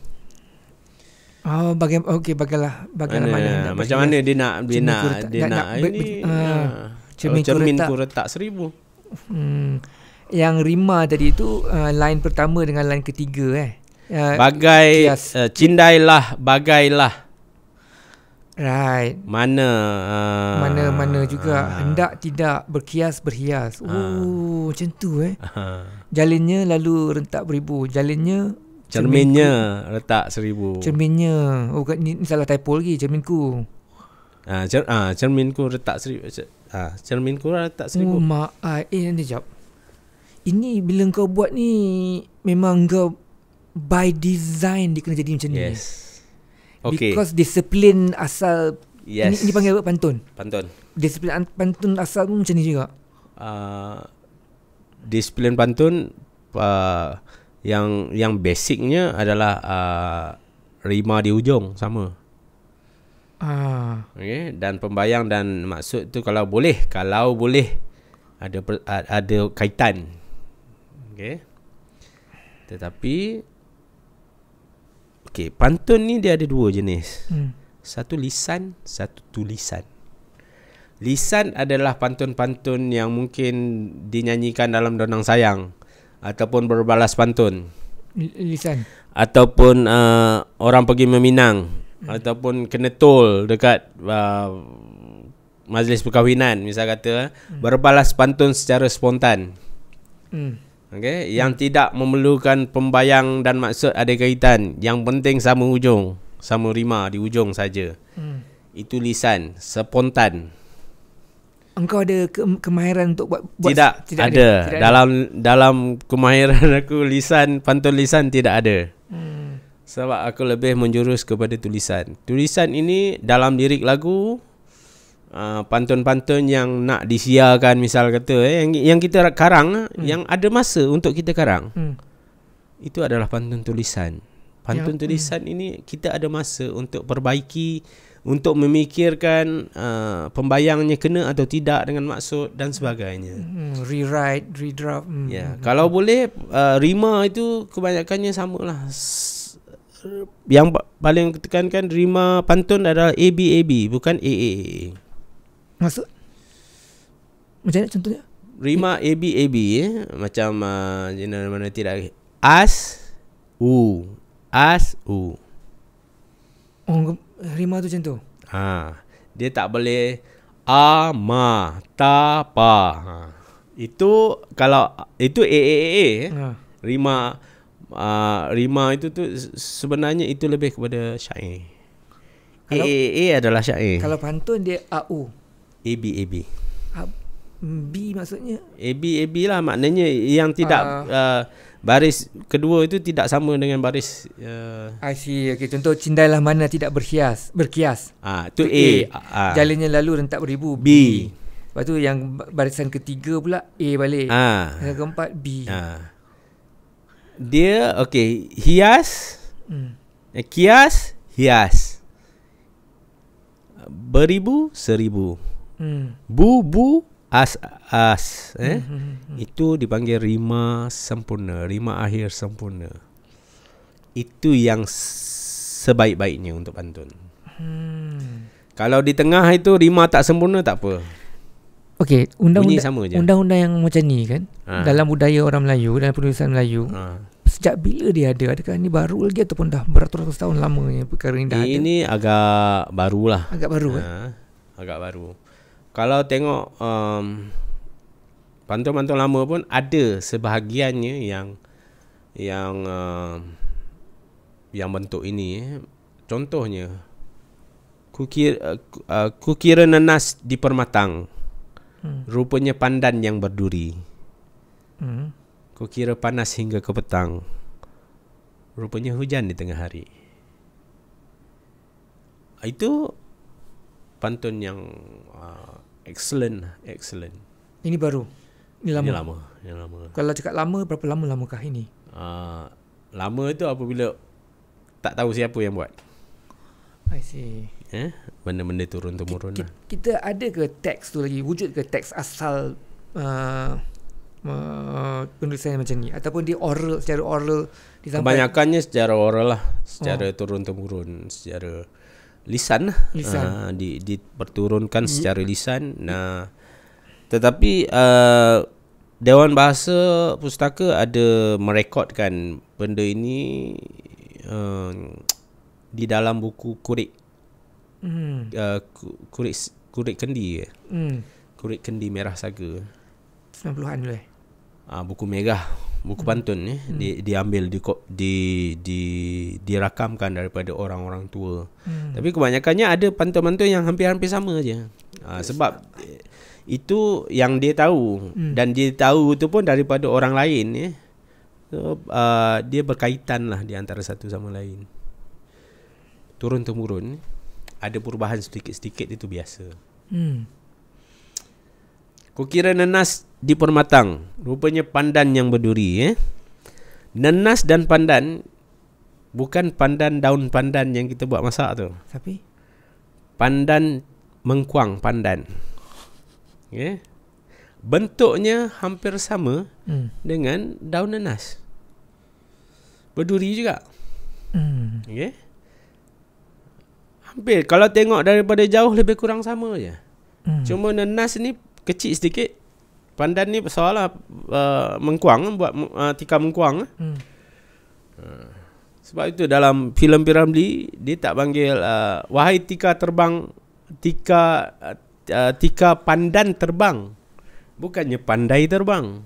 [SPEAKER 1] Bagailah mana
[SPEAKER 2] macam mana dia nak ini. Cerminku retak 1000.
[SPEAKER 1] Yang rima tadi tu line pertama dengan line ketiga
[SPEAKER 2] bagai cindailah bagailah.
[SPEAKER 1] Right. Mana juga hendak tidak berkias berhias. Macam tu Jalinnya lalu rentak beribu. Jalinnya
[SPEAKER 2] cerminnya retak 1000.
[SPEAKER 1] Cerminnya. Ni salah typo lagi. Cerminku.
[SPEAKER 2] Cerminku retak 1000. Cerminku retak 1000.
[SPEAKER 1] Nanti jap. Ini bila kau buat ni memang kau by design dia kena jadi macam ni.
[SPEAKER 2] Yes. Okay.
[SPEAKER 1] Because disiplin asal.
[SPEAKER 2] Yes.
[SPEAKER 1] Ini panggil apa? Pantun. Disiplin pantun asal pun macam ni juga.
[SPEAKER 2] Disiplin pantun yang basicnya adalah rima di hujung sama. Okay. Dan pembayang dan maksud tu kalau boleh ada kaitan. Okay. Tetapi pantun ni dia ada dua jenis. Satu lisan, satu tulisan. Lisan adalah pantun-pantun yang mungkin dinyanyikan dalam donang sayang ataupun berbalas pantun.
[SPEAKER 1] Lisan.
[SPEAKER 2] Ataupun orang pergi meminang ataupun kena tol dekat majlis perkahwinan misal kata berbalas pantun secara spontan. Yang tidak memerlukan pembayang dan maksud ada kaitan. Yang penting sama hujung, sama rima di hujung saja. Itu lisan, spontan.
[SPEAKER 1] Engkau ada kemahiran untuk buat
[SPEAKER 2] tidak ada. Dalam kemahiran aku pantun lisan tidak ada. Sebab aku lebih menjurus kepada tulisan. Tulisan ini dalam lirik lagu, pantun-pantun yang nak disiarkan misal kata yang kita karang, yang ada masa untuk kita karang. Itu adalah pantun tulisan. Pantun tulisan ini kita ada masa untuk perbaiki, untuk memikirkan pembayangnya kena atau tidak dengan maksud dan sebagainya.
[SPEAKER 1] Rewrite, redraft.
[SPEAKER 2] Kalau boleh rima itu kebanyakannya samalah. yang paling tekankan rima pantun adalah ABAB, bukan AAA.
[SPEAKER 1] Maksud? Macam mana contohnya?
[SPEAKER 2] Rima ABAB macam mana tidak as u.
[SPEAKER 1] Oh, rima tu macam tu.
[SPEAKER 2] Dia tak boleh ma ta pa. Itu kalau itu AAA. Rima itu tu sebenarnya itu lebih kepada syair. AAA adalah syair.
[SPEAKER 1] Kalau pantun dia AU.
[SPEAKER 2] ABAB.
[SPEAKER 1] B maksudnya?
[SPEAKER 2] ABAB lah, maknanya yang tidak baris kedua itu tidak sama dengan baris
[SPEAKER 1] I see. Okay, contoh cindailah mana tidak berkias.
[SPEAKER 2] Itu A.
[SPEAKER 1] Jalannya lalu rentak beribu.
[SPEAKER 2] B.
[SPEAKER 1] Lepas tu yang barisan ketiga pula A balik. Yang keempat B.
[SPEAKER 2] Dia okey, hias. Kias, hias. Beribu, seribu. Bu, as. Itu dipanggil rima sempurna, rima akhir sempurna. Itu yang sebaik-baiknya untuk pantun. Kalau di tengah itu rima tak sempurna, tak apa.
[SPEAKER 1] Okey, undang-undang yang macam ni kan, dalam budaya orang Melayu, dalam penulisan Melayu, sejak bila dia ada? Adakah ni baru lagi ataupun dah beratus-ratus tahun lamanya perkara ni dah ada?
[SPEAKER 2] Ini agak barulah.
[SPEAKER 1] Agak baru
[SPEAKER 2] agak baru. Kalau tengok pantun-pantun lama pun ada sebahagiannya yang bentuk ini. Contohnya, kukira nanas di permatang, rupanya pandan yang berduri. Kukira panas hingga ke petang, rupanya hujan di tengah hari. Itu pantun yang excellent.
[SPEAKER 1] Ini baru. Ini lama. Kalau cakap lama, berapa lamakah ini?
[SPEAKER 2] Lama itu apabila tak tahu siapa yang buat.
[SPEAKER 1] I see.
[SPEAKER 2] Benda-benda turun-temurun lah.
[SPEAKER 1] Kita ada ke teks tu lagi? Wujud ke teks asal penulisan macam ni? Ataupun dia secara oral disampaikan?
[SPEAKER 2] Kebanyakannya secara oral lah. Secara turun-temurun. Secara lisan lah. Diperturunkan secara lisan. Tetapi Dewan Bahasa Pustaka ada merekodkan benda ini di dalam buku kurik kendi kurik kendi Merah Saga
[SPEAKER 1] 90-an dulu
[SPEAKER 2] buku merah, buku pantun diambil dirakamkan daripada orang-orang tua. Tapi kebanyakannya ada pantun-pantun yang hampir-hampir sama aja. Sebab itu yang dia tahu, dan dia tahu itu pun daripada orang lain. So, dia berkaitan lah di antara satu sama lain. Turun-temurun, ada perubahan sedikit-sedikit, itu biasa. Kukira nanas di permatang, rupanya pandan yang berduri. Nanas dan pandan bukan pandan, daun pandan yang kita buat masak tu.
[SPEAKER 1] Tapi
[SPEAKER 2] pandan mengkuang pandan. Bentuknya hampir sama dengan daun nanas. Berduri juga. Hampir, kalau tengok daripada jauh lebih kurang sama je. Cuma nanas ni kecil sedikit, pandan ni seolah mengkuang, buat tikar mengkuang. Sebab itu dalam filem Piramli dia tak panggil wahai tika terbang, tika pandan terbang, bukannya pandai terbang.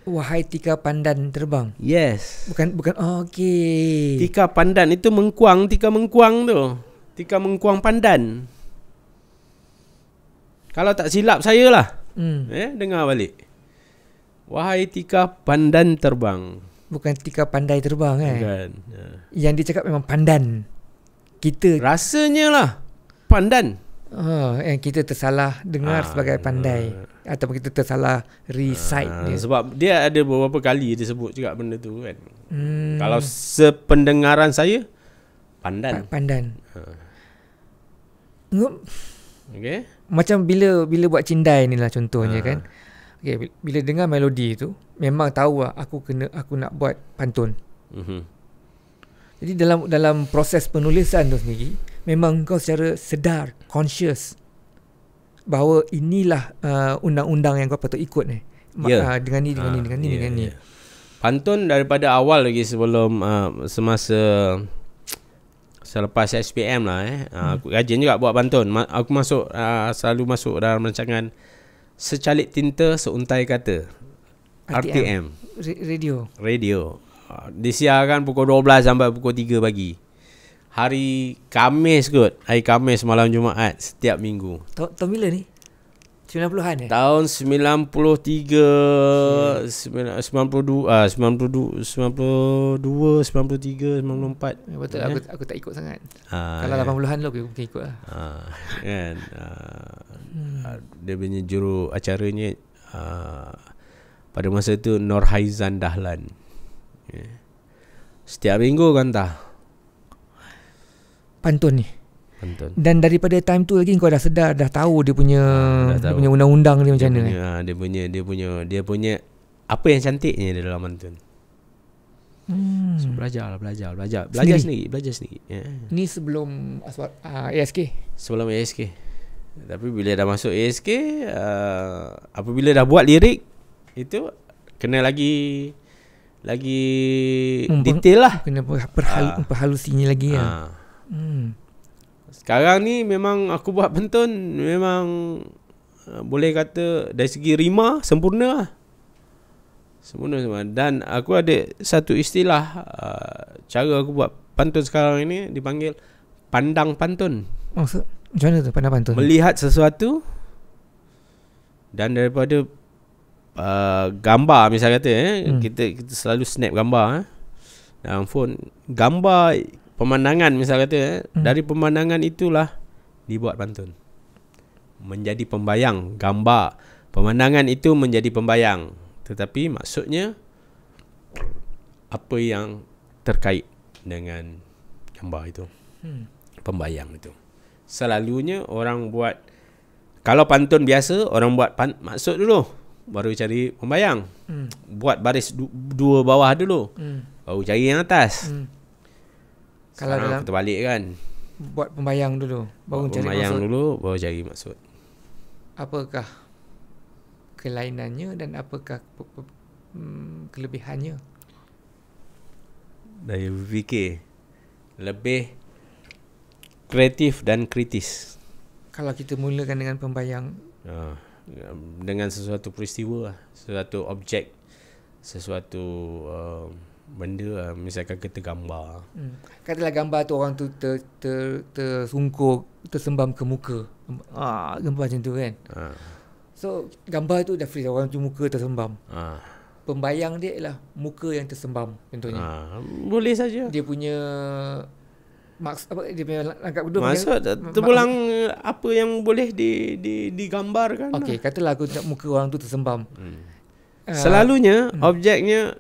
[SPEAKER 1] Wahai tika pandan terbang.
[SPEAKER 2] Yes.
[SPEAKER 1] Bukan okey.
[SPEAKER 2] Tika pandan itu mengkuang, tika mengkuang tu. Tika mengkuang pandan. Kalau tak silap saya lah. Dengar balik. Wahai tika pandan terbang.
[SPEAKER 1] Bukan tika pandai terbang
[SPEAKER 2] Bukan.
[SPEAKER 1] Yang dia cakap memang pandan. Kita
[SPEAKER 2] rasanya lah pandan.
[SPEAKER 1] Yang kita tersalah dengar sebagai pandai, ataupun kita tersalah recite dia. Sebab
[SPEAKER 2] dia ada beberapa kali dia sebut juga benda tu kan. Kalau sependengaran saya, pandan. Okay.
[SPEAKER 1] Macam bila buat cindai ni lah contohnya kan. Okay, bila dengar melodi tu, memang tahu lah aku nak buat pantun. Jadi dalam proses penulisan tu sendiri, memang kau secara sedar, conscious bahawa inilah undang-undang yang kau patut ikut ni. Dengan ni.
[SPEAKER 2] Pantun daripada awal lagi sebelum semasa selepas SPM lah aku rajin juga buat pantun. Aku selalu masuk dalam rancangan Secalik Tinta Seuntai Kata, RTM. Radio. Disiarkan pukul 12 sampai pukul 3 pagi. Hari Khamis kot. Hari Khamis malam Jumaat setiap minggu.
[SPEAKER 1] Tahun bila ni? 90-an
[SPEAKER 2] Tahun 93, 92, 92, 93, 94.
[SPEAKER 1] Betul, aku tak ikut sangat. Kalau 80-an aku mungkin ikut lah.
[SPEAKER 2] Kan. Dia punya juru acaranya pada masa itu Nurhaizan Dahlan. Setiap minggu kan
[SPEAKER 1] pantun ni.
[SPEAKER 2] Pantun.
[SPEAKER 1] Dan daripada time tu lagi kau dah sedar, dah tahu dia punya undang-undang dia macam mana.
[SPEAKER 2] Dia punya apa yang cantiknya di dalam pantun. So, belajar sendiri.
[SPEAKER 1] Ni sebelum ASK.
[SPEAKER 2] Sebelum ASK. Tapi bila dah masuk ASK, apabila dah buat lirik itu kena lagi detail lah.
[SPEAKER 1] Kena perhalusinya lagi lah.
[SPEAKER 2] Sekarang ni memang aku buat pantun memang boleh kata dari segi rima sempurna lah. Sempurna semua. Dan aku ada satu istilah cara aku buat pantun sekarang ini dipanggil pandang pantun.
[SPEAKER 1] Maksud macam mana tu pandang pantun?
[SPEAKER 2] Melihat sesuatu dan daripada gambar misal kata kita selalu snap gambar dalam phone, gambar pemandangan misal kata dari pemandangan itulah dibuat pantun menjadi pembayang. Gambar pemandangan itu menjadi pembayang, tetapi maksudnya apa yang terkait dengan gambar itu, pembayang itu. Selalunya orang buat, kalau pantun biasa orang buat maksud dulu baru cari pembayang. Buat baris dua bawah dulu, baru cari yang atas. Kalau dalam kita balik kan,
[SPEAKER 1] buat pembayang dulu, baru cari maksud.
[SPEAKER 2] Baru cari maksud.
[SPEAKER 1] Apakah kelainannya dan apakah kelebihannya?
[SPEAKER 2] Dari berfikir lebih kreatif dan kritis.
[SPEAKER 1] Kalau kita mulakan dengan pembayang,
[SPEAKER 2] dengan sesuatu peristiwa, sesuatu objek, sesuatu benda, misalkan kita gambar.
[SPEAKER 1] Katalah gambar tu orang tu tersungkur, tersembam ke muka. Gambar macam tu kan. So gambar tu dah freeze, orang tu muka tersembam. Pembayang dia ialah muka yang tersembam contohnya.
[SPEAKER 2] Boleh saja.
[SPEAKER 1] Dia punya dia punya langkah kedua
[SPEAKER 2] maksud terpulang apa yang boleh digambarkan.
[SPEAKER 1] Okey, katalah aku nak muka orang tu tersembam.
[SPEAKER 2] Selalunya objeknya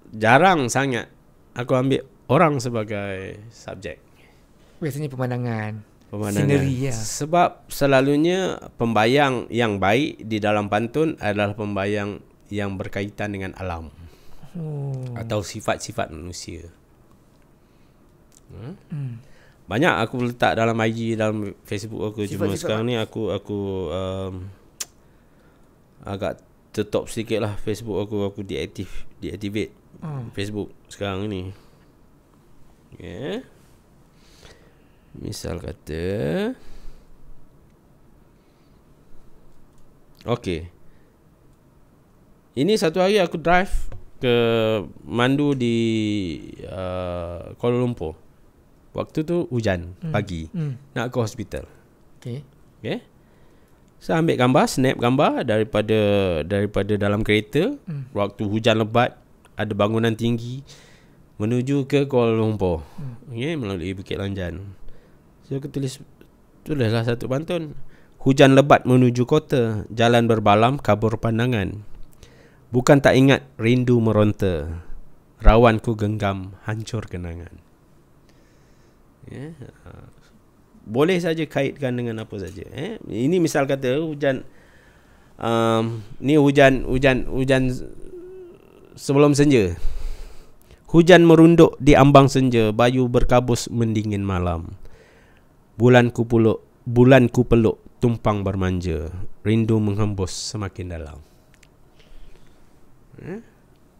[SPEAKER 2] jarang sangat aku ambil orang sebagai subjek.
[SPEAKER 1] Biasanya pemandangan. Scenery, ya.
[SPEAKER 2] Sebab selalunya pembayang yang baik di dalam pantun adalah pembayang yang berkaitan dengan alam atau sifat-sifat manusia. Banyak aku letak dalam IG, dalam Facebook aku. Cuma sekarang ni aku agak tutup sedikit lah Facebook aku deactivate Facebook sekarang ni. Misal kata ini satu hari aku drive ke mandu di Kuala Lumpur. Waktu tu hujan pagi. Nak ke hospital. Okay. Saya ambil gambar, snap gambar daripada dalam kereta. Waktu hujan lebat, ada bangunan tinggi menuju ke Kuala Lumpur. Melalui Bukit Lanjan. So aku tulislah satu pantun. Hujan lebat menuju kota, jalan berbalam kabur pandangan. Bukan tak ingat rindu meronta, rawanku genggam hancur kenangan. Boleh saja kaitkan dengan apa saja. Ini misal kata hujan, ni hujan sebelum senja. Hujan merunduk di ambang senja, bayu berkabus mendingin malam. Bulan ku peluk, tumpang bermanja, rindu menghembus semakin dalam.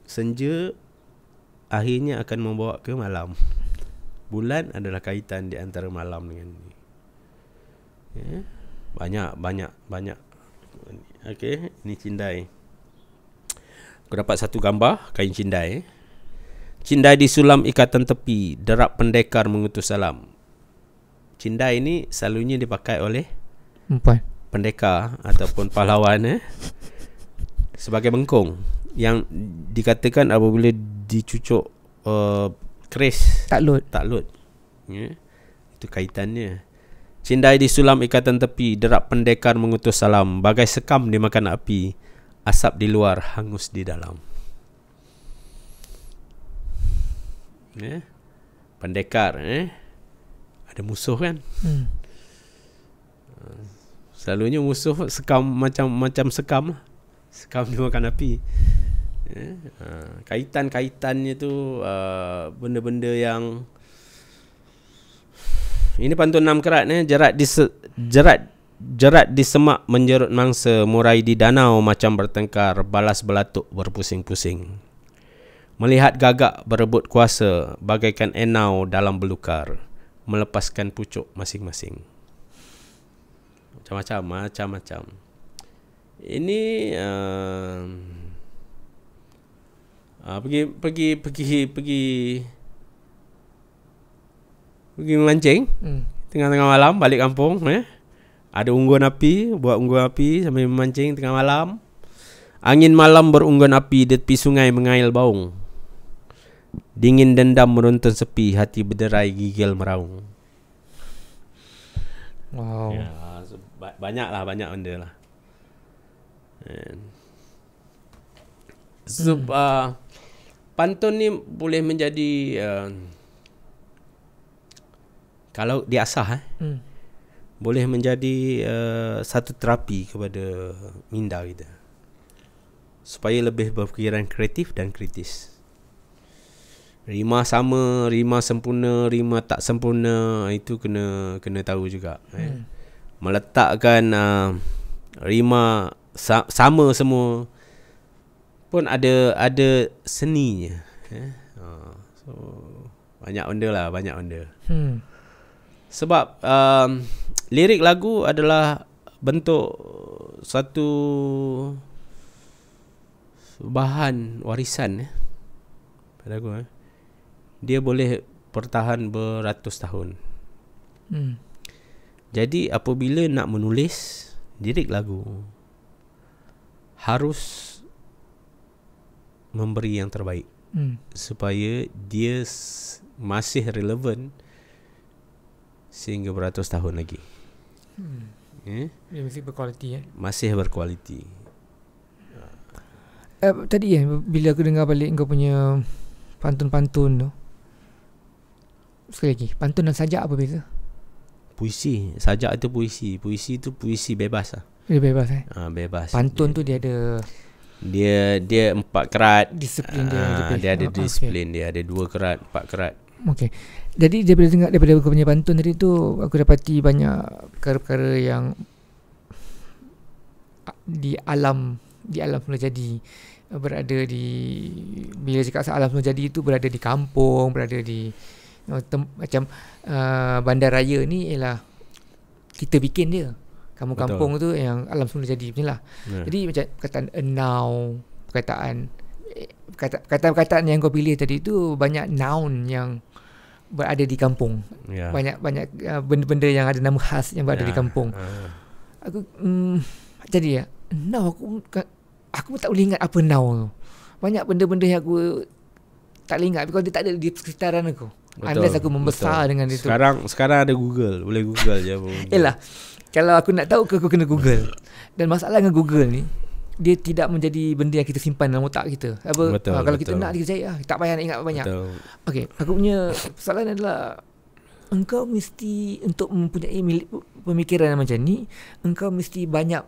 [SPEAKER 2] Senja akhirnya akan membawa ke malam. Bulan adalah kaitan di antara malam dengan ni. Banyak. Okey, ni cindai. Aku dapat satu gambar kain cindai. Cindai disulam ikatan tepi, derap pendekar mengutus salam. Cindai ni selalunya dipakai oleh pendekar ataupun pahlawan sebagai bengkong yang dikatakan apabila dicucuk keris
[SPEAKER 1] takluk.
[SPEAKER 2] Itu kaitannya. Cindai disulam ikatan tepi, derap pendekar mengutus salam, bagai sekam dimakan api, asap di luar, hangus di dalam. Pendekar ada musuh kan. Selalunya musuh sekam, macam sekam lah. Sekam dimakan api. Kaitan-kaitannya tu benda-benda yang ini pantun 6 kerat jerat di semak menjerut mangsa, murai di danau macam bertengkar, balas belatuk berpusing-pusing. Melihat gagak berebut kuasa, bagaikan enau dalam belukar, melepaskan pucuk masing-masing. Macam-macam. Ini pergi memancing tengah-tengah malam, balik kampung. Ada unggun api, buat unggun api sambil memancing tengah malam. Angin malam berunggun api di tepi sungai mengail baung. Dingin dendam meruntun sepi, hati berderai gigil meraung.
[SPEAKER 1] Wow.
[SPEAKER 2] Ya, banyak benda lah. Pantun ni boleh menjadi kalau diasah boleh menjadi satu terapi kepada minda kita supaya lebih berfikiran kreatif dan kritis. Rima sama, rima sempurna, rima tak sempurna, itu kena tahu juga. Meletakkan rima sama semua pun ada seninya. So banyak benda. Sebab lirik lagu adalah bentuk satu bahan warisan pada aku. Dia boleh bertahan beratus tahun. Jadi apabila nak menulis lirik lagu, harus memberi yang terbaik supaya dia masih relevan sehingga beratus tahun lagi.
[SPEAKER 1] Dia mesti berkualiti.
[SPEAKER 2] Masih berkualiti.
[SPEAKER 1] Tadi bila aku dengar balik kau punya pantun-pantun tu, sekali lagi, pantun dan sajak apa beza?
[SPEAKER 2] Puisi. Sajak itu puisi. Puisi itu puisi bebas lah.
[SPEAKER 1] Dia bebas
[SPEAKER 2] bebas.
[SPEAKER 1] Pantun tu dia ada
[SPEAKER 2] dia 4 kerat.
[SPEAKER 1] Disiplin
[SPEAKER 2] dia ada disiplin. Dia ada 2 kerat, 4 kerat.
[SPEAKER 1] Okey. Jadi daripada kau punya pantun tadi tu, aku dapati banyak perkara-perkara yang di alam semula jadi, berada di, bila cakap alam semula jadi itu berada di kampung, berada di macam bandaraya ni ialah kita bikin dia. Kampung-kampung tu yang alam semula jadi macam lah. Jadi macam perkataan enau, perkataan yang kau pilih tadi tu banyak noun yang berada di kampung. Banyak benda-benda yang ada nama khas yang berada di kampung. Aku jadi now aku tak boleh ingat apa now tu. Banyak benda-benda yang aku tak boleh ingat because dia tak ada di sekitaran aku. Unless aku membesar dengan itu.
[SPEAKER 2] Sekarang ada Google, boleh Google je.
[SPEAKER 1] Yalah. Kalau aku nak tahu aku kena Google. Dan masalah dengan Google ni, dia tidak menjadi benda yang kita simpan dalam otak kita. Kalau kita nak kita cari tak payah nak ingat banyak. Okey, aku punya soalan adalah engkau mesti untuk mempunyai pemikiran macam ni, engkau mesti banyak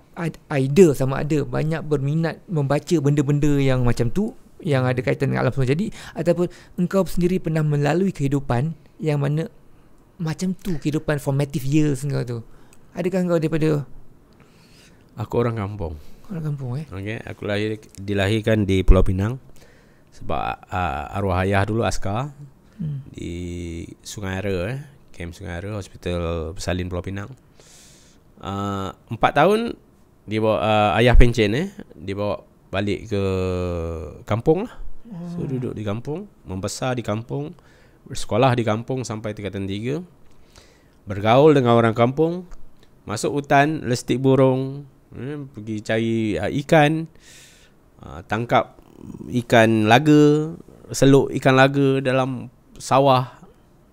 [SPEAKER 1] idea sama ada banyak berminat membaca benda-benda yang macam tu yang ada kaitan dengan alam semesta. Jadi ataupun engkau sendiri pernah melalui kehidupan yang mana macam tu, kehidupan formative years engkau tu. Adakah engkau daripada
[SPEAKER 2] Aku orang kampung.
[SPEAKER 1] orang kampung
[SPEAKER 2] Okay, aku dilahirkan di Pulau Pinang sebab arwah ayah dulu askar di Sungai Ara, Camp Sungai Ara, Hospital Bersalin Pulau Pinang. 4 tahun dibawa ayah pencen dibawa balik ke kampung lah. So duduk di kampung, membesar di kampung, bersekolah di kampung sampai tingkatan 3. Bergaul dengan orang kampung, masuk hutan, lestik burung, pergi cari ikan, tangkap ikan laga, seluk ikan laga dalam sawah.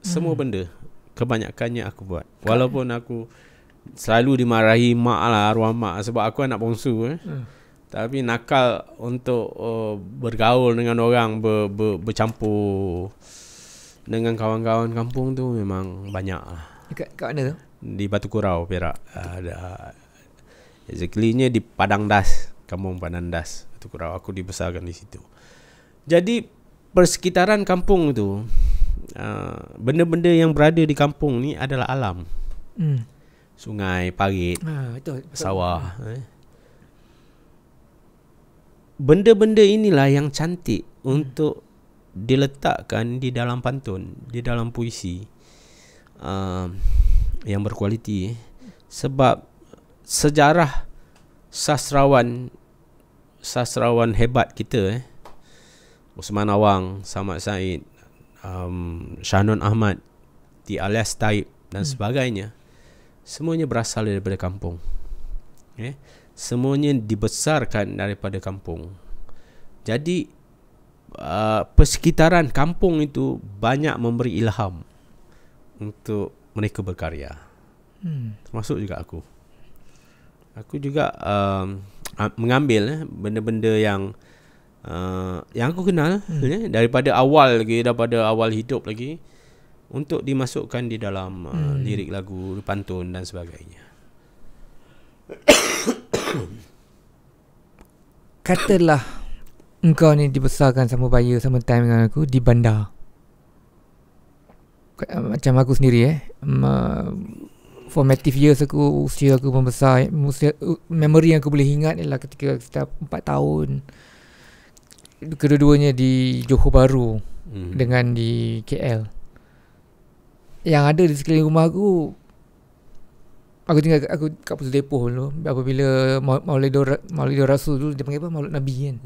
[SPEAKER 2] Semua benda kebanyakannya aku buat. Walaupun aku selalu dimarahi mak lah, arwah mak, sebab aku anak bongsu tapi nakal untuk bergaul dengan orang, bercampur dengan kawan-kawan kampung tu memang banyak lah.
[SPEAKER 1] Kat mana tu?
[SPEAKER 2] Di Batu Kurau, Perak. Exactly-nya di Padang Das, kampung Padang Das, Batu Kurau. Aku dibesarkan di situ. Jadi persekitaran kampung tu, benda-benda yang berada di kampung ni adalah alam. Sungai, parit,
[SPEAKER 1] betul.
[SPEAKER 2] sawah. Benda-benda inilah yang cantik untuk diletakkan di dalam pantun, di dalam puisi yang berkualiti. Sebab sejarah sastrawan hebat kita, Usman Awang, Samad Said, Shahnun Ahmad, T. Alias Taib dan sebagainya, semuanya berasal daripada kampung. Semuanya dibesarkan daripada kampung. Jadi persekitaran kampung itu banyak memberi ilham untuk mereka berkarya. Termasuk juga aku. Aku juga mengambil benda-benda yang aku kenal daripada awal lagi, daripada awal hidup lagi, untuk dimasukkan di dalam lirik lagu, pantun dan sebagainya.
[SPEAKER 1] Katalah engkau ni dibesarkan sama Baya, sama time dengan aku di bandar. Macam aku sendiri formative years aku, usia aku membesar, memory yang aku boleh ingat ialah ketika kita 4 tahun, kedua-duanya di Johor Bahru dengan di KL. Yang ada di sekeliling rumah aku tinggal aku kat Pusat Depoh dulu. Apabila Maulid Rasul dulu, dia panggil apa? Maulid Nabi kan.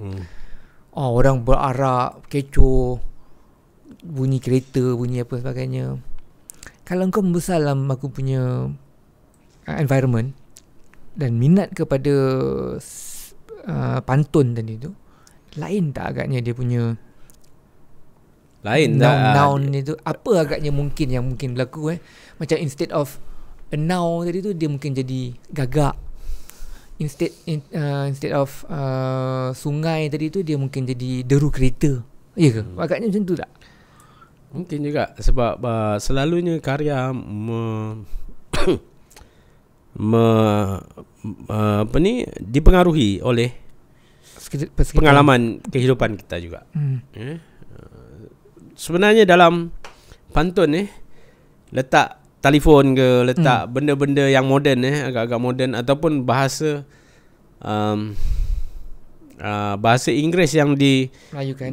[SPEAKER 1] Orang berarak, kecoh, bunyi kereta, bunyi apa sebagainya. Kalau kau membesar dalam aku punya environment dan minat kepada pantun tadi tu, lain tak agaknya dia punya noun itu? Apa agaknya mungkin yang mungkin berlaku macam instead of a noun tadi tu, dia mungkin jadi gagak. Instead of sungai tadi tu, dia mungkin jadi deru kereta. Ya ke? Agaknya macam tu tak?
[SPEAKER 2] Mungkin juga sebab selalunya karya dipengaruhi oleh pengalaman kehidupan kita juga. Sebenarnya dalam pantun letak telefon ke, letak benda-benda yang moden, agak-agak moden, ataupun bahasa Inggeris yang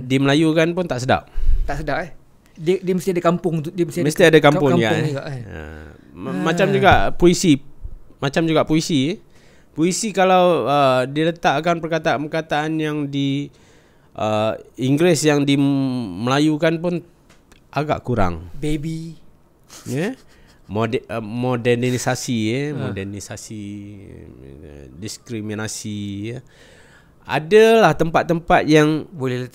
[SPEAKER 2] dimelayukan pun tak sedap.
[SPEAKER 1] Tak sedap dia mesti ada kampung tu, dia
[SPEAKER 2] mesti ada kampung juga. Macam juga puisi. Puisi kalau diletakkan perkataan-perkataan yang di Inggeris yang dimelayukan pun agak kurang.
[SPEAKER 1] Baby.
[SPEAKER 2] Modernisasi, diskriminasi. Adalah tempat-tempat yang boleh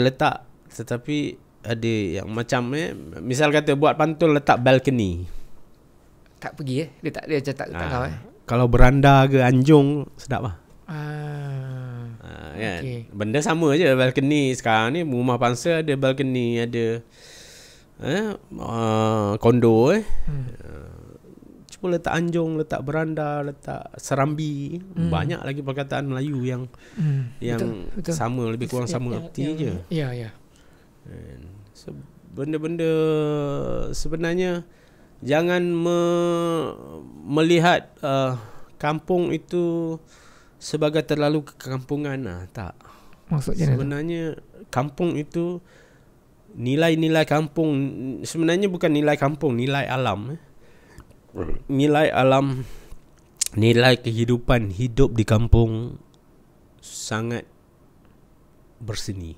[SPEAKER 2] letak, tetapi ada yang macam misal kata buat pantun letak balcony,
[SPEAKER 1] tak pergi dia tak tahu
[SPEAKER 2] Kalau beranda ke anjung sedap lah. Kan?
[SPEAKER 1] Okay.
[SPEAKER 2] Benda sama je balcony. Sekarang ni rumah pangsa ada balcony, ada kondo apa, letak anjung, letak beranda, letak serambi. Banyak lagi perkataan Melayu yang
[SPEAKER 1] betul.
[SPEAKER 2] sama, lebih kurang sama erti je.
[SPEAKER 1] Ya.
[SPEAKER 2] So, benda-benda sebenarnya jangan melihat kampung itu sebagai terlalu kekampungan. Tak.
[SPEAKER 1] Maksudnya
[SPEAKER 2] sebenarnya kampung itu nilai-nilai kampung sebenarnya bukan nilai kampung, nilai alam. Nilai alam, nilai kehidupan hidup di kampung sangat berseni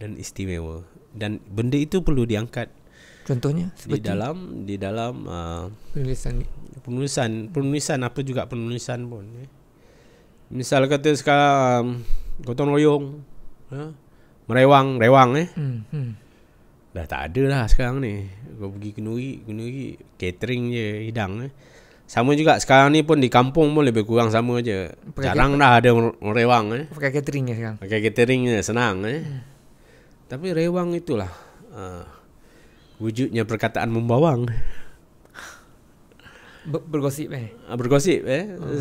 [SPEAKER 2] dan istimewa, dan benda itu perlu diangkat.
[SPEAKER 1] Contohnya seperti
[SPEAKER 2] di dalam penulisan apa juga penulisan pun. Misal kata sekarang gotong royong, merewang dah tak ada lah sekarang ni. Kau pergi kenuri catering je hidang. Sama juga sekarang ni pun di kampung pun lebih kurang sama je. Jarang dah ada merewang.
[SPEAKER 1] Pakai catering je sekarang.
[SPEAKER 2] Pakai catering je senang. Tapi rewang itulah wujudnya perkataan membawang.
[SPEAKER 1] Bergosip
[SPEAKER 2] Bergosip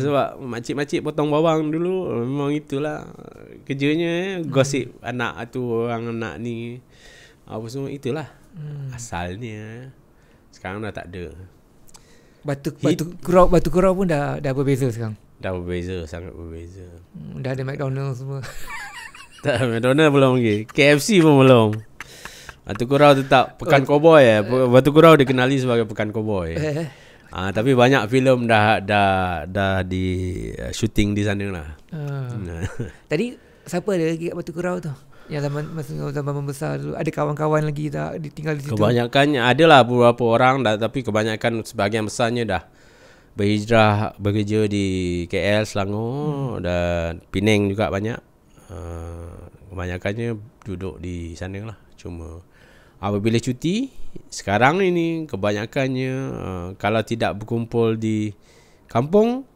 [SPEAKER 2] sebab makcik-makcik potong bawang dulu memang itulah kerjanya, gosip anak tu, orang anak ni apa semua, itulah asalnya. Sekarang dah tak ada.
[SPEAKER 1] Batu kurau pun dah berbeza sekarang.
[SPEAKER 2] Dah berbeza, sangat berbeza.
[SPEAKER 1] Dah ada McDonald's semua.
[SPEAKER 2] Tak, McDonald's belum lagi. KFC pun belum. Batu Kurau tetap Pekan Cowboy Batu Kurau dikenali sebagai Pekan Cowboy. Tapi banyak filem dah di shooting di sana lah.
[SPEAKER 1] Tadi siapa ada lagi kat Batu Kurau tu? Yang zaman membesar dulu, ada kawan-kawan lagi tak tinggal di situ?
[SPEAKER 2] Kebanyakan adalah beberapa orang dah, tapi kebanyakan sebahagian besarnya dah berhijrah bekerja di KL, Selangor dan Penang juga banyak. Kebanyakannya duduk di sana lah. Cuma apabila cuti sekarang ini kebanyakannya kalau tidak berkumpul di kampung,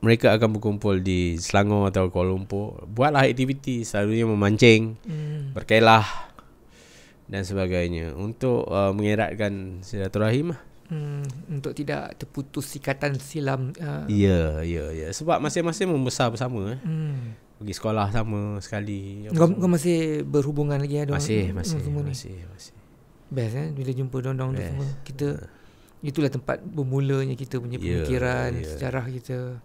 [SPEAKER 2] mereka akan berkumpul di Selangor atau Kuala Lumpur. Buatlah aktiviti, selalunya memancing, berkelah dan sebagainya untuk mengeratkan silaturahim lah.
[SPEAKER 1] Untuk tidak terputus ikatan silam.
[SPEAKER 2] Ya. Sebab masing-masing membesar bersama. Pergi sekolah sama sekali.
[SPEAKER 1] Kau masih berhubungan lagi ada?
[SPEAKER 2] Masih.
[SPEAKER 1] Best bila jumpa dondong tu semua. Kita itulah tempat bermulanya kita punya pemikiran, sejarah kita.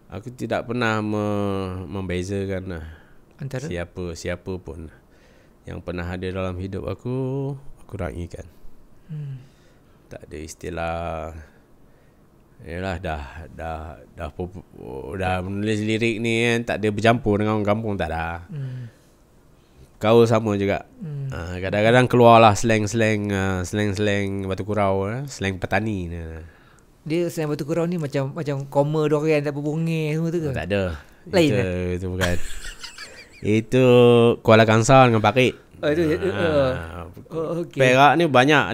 [SPEAKER 2] Aku tidak pernah membezakan
[SPEAKER 1] antara
[SPEAKER 2] siapa pun yang pernah ada dalam hidup aku raikan. Tak ada istilah yalah dah menulis lirik ni kan, tak ada bercampur dengan orang kampung, tak ada. Kau sama juga. Kadang-kadang keluarlah slang Batu Kurau, slang petani.
[SPEAKER 1] Dia slang Batu Kurau ni macam koma dorian tak berbunyi semua tu ke?
[SPEAKER 2] Tak ada.
[SPEAKER 1] Lain
[SPEAKER 2] itu bukan. Itu Kuala Kangsar dengan Parit.
[SPEAKER 1] Okay.
[SPEAKER 2] Perak ni banyak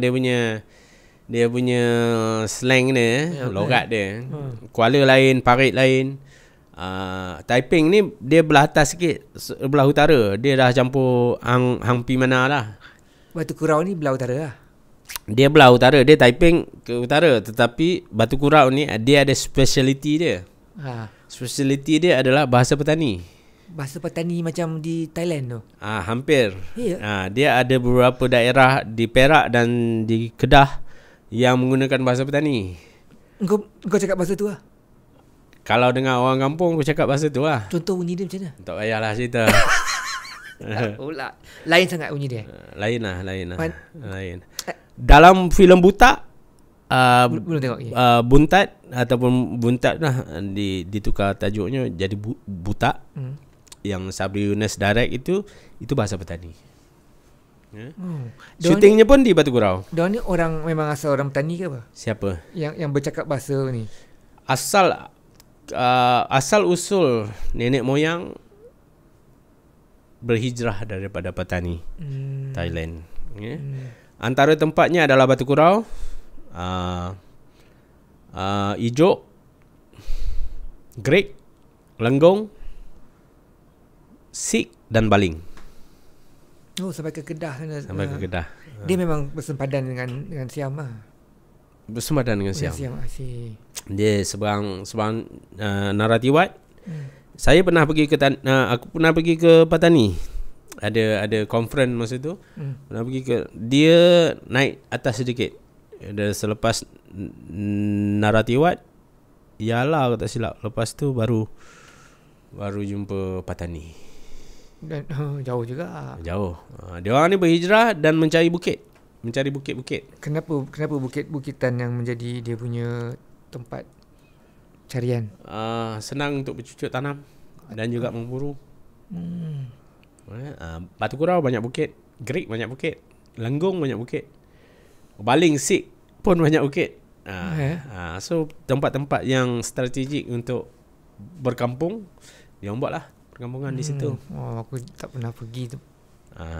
[SPEAKER 2] dia punya slang ni, logat dia. Kuala lain, Parit lain. Taiping ni dia belah atas sikit, belah utara. Dia dah campur hang pi mana lah.
[SPEAKER 1] Batu Kurau ni belah utara lah.
[SPEAKER 2] Dia belah utara, dia Taiping ke utara, tetapi Batu Kurau ni dia ada speciality dia. Speciality dia adalah bahasa petani.
[SPEAKER 1] Bahasa petani macam di Thailand tu.
[SPEAKER 2] Hampir. Dia ada beberapa daerah di Perak dan di Kedah yang menggunakan bahasa petani.
[SPEAKER 1] Kau cakap bahasa tu lah?
[SPEAKER 2] Kalau dengan orang kampung, aku cakap bahasa tu lah.
[SPEAKER 1] Contoh bunyi dia macam mana?
[SPEAKER 2] Tak payahlah cerita.
[SPEAKER 1] Lain sangat bunyi dia.
[SPEAKER 2] Lain lah. Lain. Dalam filem Butak,
[SPEAKER 1] belum tengok lagi.
[SPEAKER 2] Buntat ataupun Buntat lah ditukar tajuknya jadi Butak. Yang Sabri Yunus direct itu bahasa petani. Shootingnya pun di Batu Kurau.
[SPEAKER 1] Diorang ni memang asal orang petani ke apa?
[SPEAKER 2] Siapa?
[SPEAKER 1] Yang bercakap bahasa ni.
[SPEAKER 2] Asal usul nenek moyang berhijrah daripada petani Thailand. Antara tempatnya adalah Batu Kurau, Ijok, Greg, Lenggong, Sik dan Baling.
[SPEAKER 1] Sampai ke Kedah sana.
[SPEAKER 2] Sampai ke Kedah.
[SPEAKER 1] Dia memang bersempadan dengan Siam lah.
[SPEAKER 2] bersempadan dengan Siam.
[SPEAKER 1] Asyik.
[SPEAKER 2] Dia seberang Naratiwat. Saya pernah pergi ke aku pernah pergi ke Patani. Ada conference masa tu. Pernah pergi ke, dia naik atas sedikit. Dia selepas Naratiwat, Yala kalau tak silap. Lepas tu baru jumpa Patani.
[SPEAKER 1] Dan jauh juga.
[SPEAKER 2] Jauh. Dia orang ni berhijrah dan mencari bukit. Mencari bukit-bukit.
[SPEAKER 1] Kenapa bukit-bukitan yang menjadi dia punya tempat carian?
[SPEAKER 2] Senang untuk bercucuk tanam dan juga memburu. Batu Kurau banyak bukit, Gerik banyak bukit, Lenggong banyak bukit, Baling Sik pun banyak bukit. So tempat-tempat yang strategik untuk berkampung, dia orang buatlah perkampungan di situ.
[SPEAKER 1] Aku tak pernah pergi tu.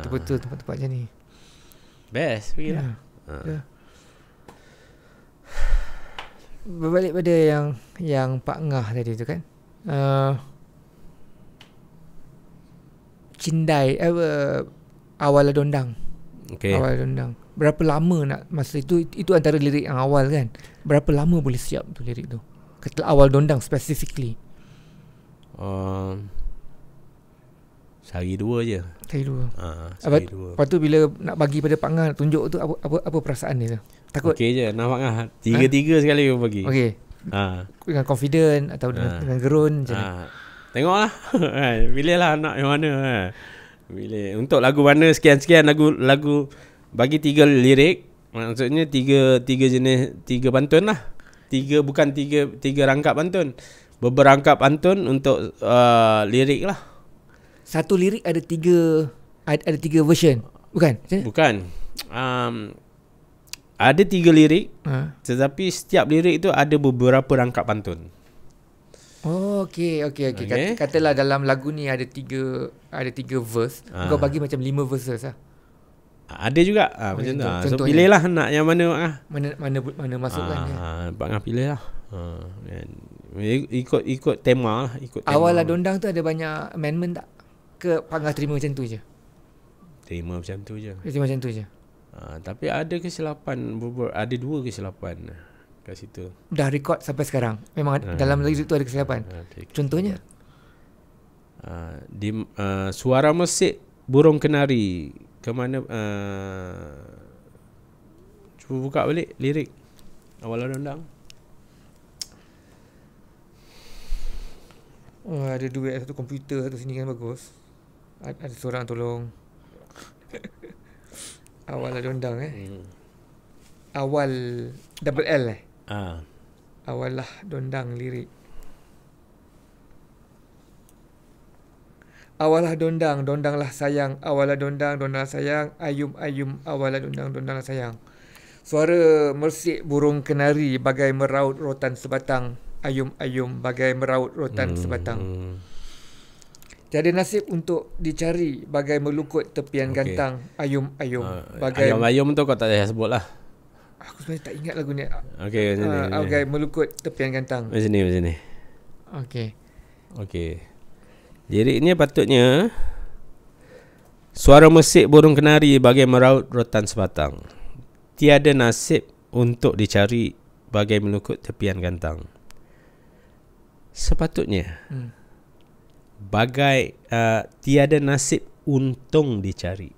[SPEAKER 1] Betul tempat-tempat macam ni.
[SPEAKER 2] Best, pergilah.
[SPEAKER 1] Berbalik pada yang Pak Ngah tadi tu kan. Cindai Awal Dondang.
[SPEAKER 2] Okay.
[SPEAKER 1] Awal Dondang. Berapa lama nak masa itu antara lirik yang awal kan. Berapa lama boleh siap tu lirik tu? Kata Awal Dondang specifically.
[SPEAKER 2] Sehari dua je.
[SPEAKER 1] Sehari dua.
[SPEAKER 2] Sehari dua.
[SPEAKER 1] Lepas tu bila nak bagi pada Pak Ngah tunjuk tu apa perasaan dia tu? Takut?
[SPEAKER 2] Okey je, nampak Ngah. Tiga sekali aku bagi.
[SPEAKER 1] Okey. Dengan confident atau dengan gerun macam mana?
[SPEAKER 2] Tengoklah. Pilihlah nak yang mana. Pilih. Untuk lagu mana sekian-sekian lagu bagi 3 lirik. Maksudnya 3 jenis, 3 pantun lah. 3 rangkap pantun. Beberangkap pantun untuk lirik lah.
[SPEAKER 1] Satu lirik ada 3 version. Bukan?
[SPEAKER 2] Bukan. Ada 3 lirik, tetapi setiap lirik itu ada beberapa rangkap pantun.
[SPEAKER 1] Okey. Katalah dalam lagu ni ada 3 verse. Kau bagi macam 5 verses lah.
[SPEAKER 2] Ada juga macam tu. So pilihlah nak yang mana
[SPEAKER 1] mana masukkan dia.
[SPEAKER 2] Pak Ngah pilih lah. Ikut tema lah.
[SPEAKER 1] Awal Dondang tu ada banyak amendment tak? Ke Pak Ngah terima macam tu je?
[SPEAKER 2] Terima macam tu je. Tapi ada kesilapan. Ada 2 kesilapan kat situ.
[SPEAKER 1] Dah rekod sampai sekarang. Memang dalam lirik tu ada kesilapan. Contohnya?
[SPEAKER 2] Di suara mesik burung kenari. Ke mana? Cuba buka balik lirik Awal Dondang.
[SPEAKER 1] Ada 2, satu komputer, satu sini kan bagus. Ada seorang tolong. Awal Dondang Awal double L Awal lah Dondang lirik. Awalah Dondang, dondanglah sayang. Awalah Dondang, dondanglah sayang. Ayum, awalah Dondang, dondanglah sayang. Suara mersik burung kenari bagai meraut rotan sebatang. Ayum, bagai meraut rotan sebatang. Tiada nasib untuk dicari bagai melukut tepian gantang. Ayum, bagai
[SPEAKER 2] ayum tu kau tak payah sebut lah.
[SPEAKER 1] Aku sebenarnya tak ingat lagu ni.
[SPEAKER 2] Okey, macam ni.
[SPEAKER 1] Bagai melukut tepian gantang.
[SPEAKER 2] Macam ni. Okey. Liriknya patutnya suara mesik burung kenari bagai meraut rotan sebatang. Tiada nasib untuk dicari bagai melukut tepian gantang. Sepatutnya bagai tiada nasib untung dicari.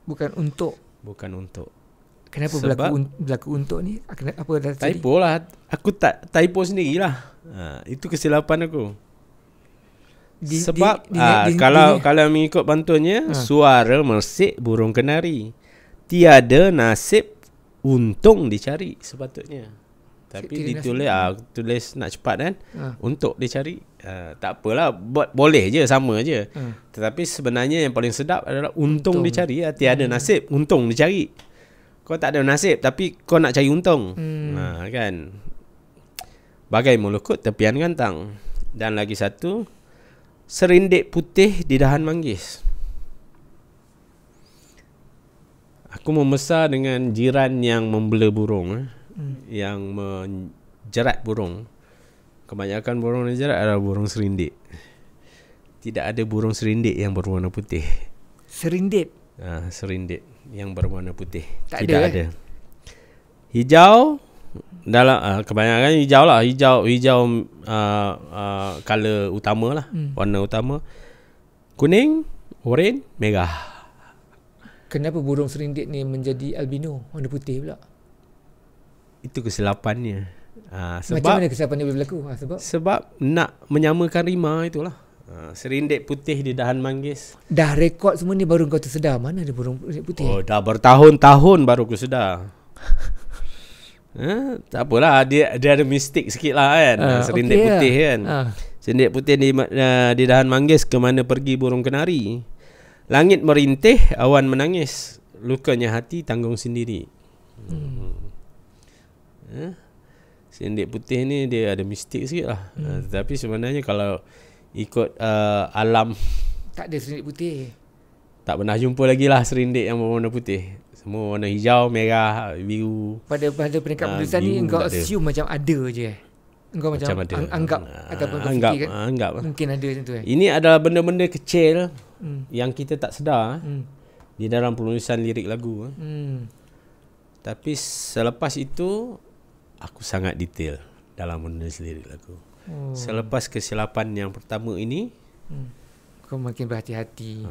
[SPEAKER 1] Bukan untuk. Kenapa berlaku untuk ni? Apa dah tadi?
[SPEAKER 2] Typo lah. Aku tak typo sendirilah. Itu kesilapan aku. Kalau mengikut bantuannya, suara mersik burung kenari. Tiada nasib untung dicari sepatutnya. Tapi tulis nak cepat kan. Untuk dicari. Tak apalah, boleh je, sama je. Tetapi sebenarnya yang paling sedap adalah untung dicari. Tiada nasib, untung dicari. Kau tak ada nasib tapi kau nak cari untung. Kan. Bagai melukut tepian gantang. Dan lagi satu, serindik putih di dahan manggis. Aku membesar dengan jiran yang membela burung, yang menjerat burung. Kebanyakan burung yang jerat adalah burung serindik. Tidak ada burung serindik yang berwarna putih.
[SPEAKER 1] Serindik?
[SPEAKER 2] Serindik yang berwarna putih.
[SPEAKER 1] Tidak ada.
[SPEAKER 2] Hijau dalam kebanyakan hijau lah. Hijau color utama lah, warna utama. Kuning, oranye, merah.
[SPEAKER 1] Kenapa burung serindit ni menjadi albino, warna putih pula?
[SPEAKER 2] Itu kesilapannya.
[SPEAKER 1] Macam mana kesilapan dia boleh berlaku?
[SPEAKER 2] Sebab nak menyamakan rima itulah. Serindit putih di dahan manggis.
[SPEAKER 1] Dah rekod semua ni baru kau tersedar mana ada burung serindit putih?
[SPEAKER 2] Oh, dah bertahun-tahun baru aku sedar. Tak apalah, dia ada mistik sikit lah kan. Serindit putih kan. Serindit putih di dahan manggis, ke mana pergi burung kenari. Langit merintih, awan menangis, lukanya hati tanggung sendiri. Serindit putih ni dia ada mistik sikit lah. Tapi sebenarnya kalau ikut alam,
[SPEAKER 1] tak ada serindit putih.
[SPEAKER 2] Tak pernah jumpa lagi lah serindit yang berwarna putih. Semua warna hijau, merah, biru.
[SPEAKER 1] Pada peringkat penulisan ni engkau assume macam ada je. Engkau macam anggap ataupun fikir kan?
[SPEAKER 2] Anggap
[SPEAKER 1] mungkin ada macam tu
[SPEAKER 2] Ini adalah benda-benda kecil yang kita tak sedar di dalam penulisan lirik lagu. Tapi selepas itu aku sangat detail dalam menulis lirik lagu. Selepas kesilapan yang pertama ini,
[SPEAKER 1] kau makin berhati-hati.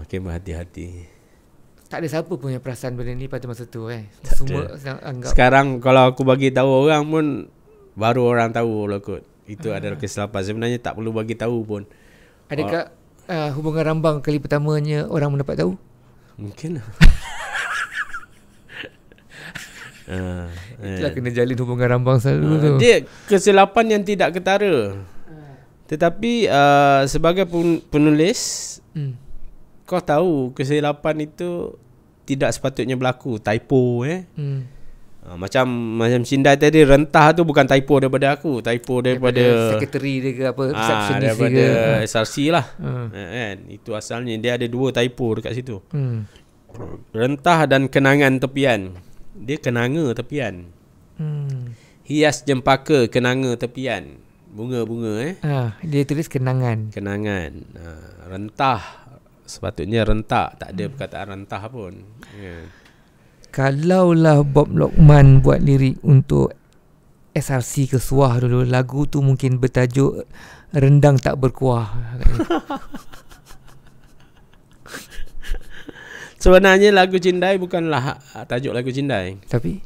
[SPEAKER 1] Tak ada siapa pun yang perasan benda ni pada masa tu Semua anggap.
[SPEAKER 2] Sekarang kalau aku bagi tahu orang pun baru orang tahu lah kot. Itu adalah kesilapan. Sebenarnya tak perlu bagi tahu pun.
[SPEAKER 1] Adakah hubungan rambang kali pertamanya orang mendapat tahu?
[SPEAKER 2] Mungkin lah.
[SPEAKER 1] Itulah kena jalin hubungan rambang selalu tu.
[SPEAKER 2] Dia kesilapan yang tidak ketara. Tetapi sebagai penulis, kau tahu kesilapan itu tidak sepatutnya berlaku. Typo macam Cindai tadi, rentah tu bukan typo daripada aku. Typo daripada
[SPEAKER 1] sekretari dia ke apa, receptionist
[SPEAKER 2] daripada
[SPEAKER 1] dia ke.
[SPEAKER 2] SRC lah. Kan? Itu asalnya. Dia ada 2 typo dekat situ. Rentah dan kenangan tepian. Dia kenanga tepian. Hias jempaka kenanga tepian. Bunga-bunga
[SPEAKER 1] dia tulis kenangan.
[SPEAKER 2] Rentah sepatutnya rentak, tak ada perkataan rentah pun.
[SPEAKER 1] Kalaulah Bob Lokman buat lirik untuk SRC Kesuah dulu, lagu tu mungkin bertajuk Rendang Tak Berkuah.
[SPEAKER 2] Sebenarnya lagu Cindai bukanlah tajuk lagu Cindai.
[SPEAKER 1] Tapi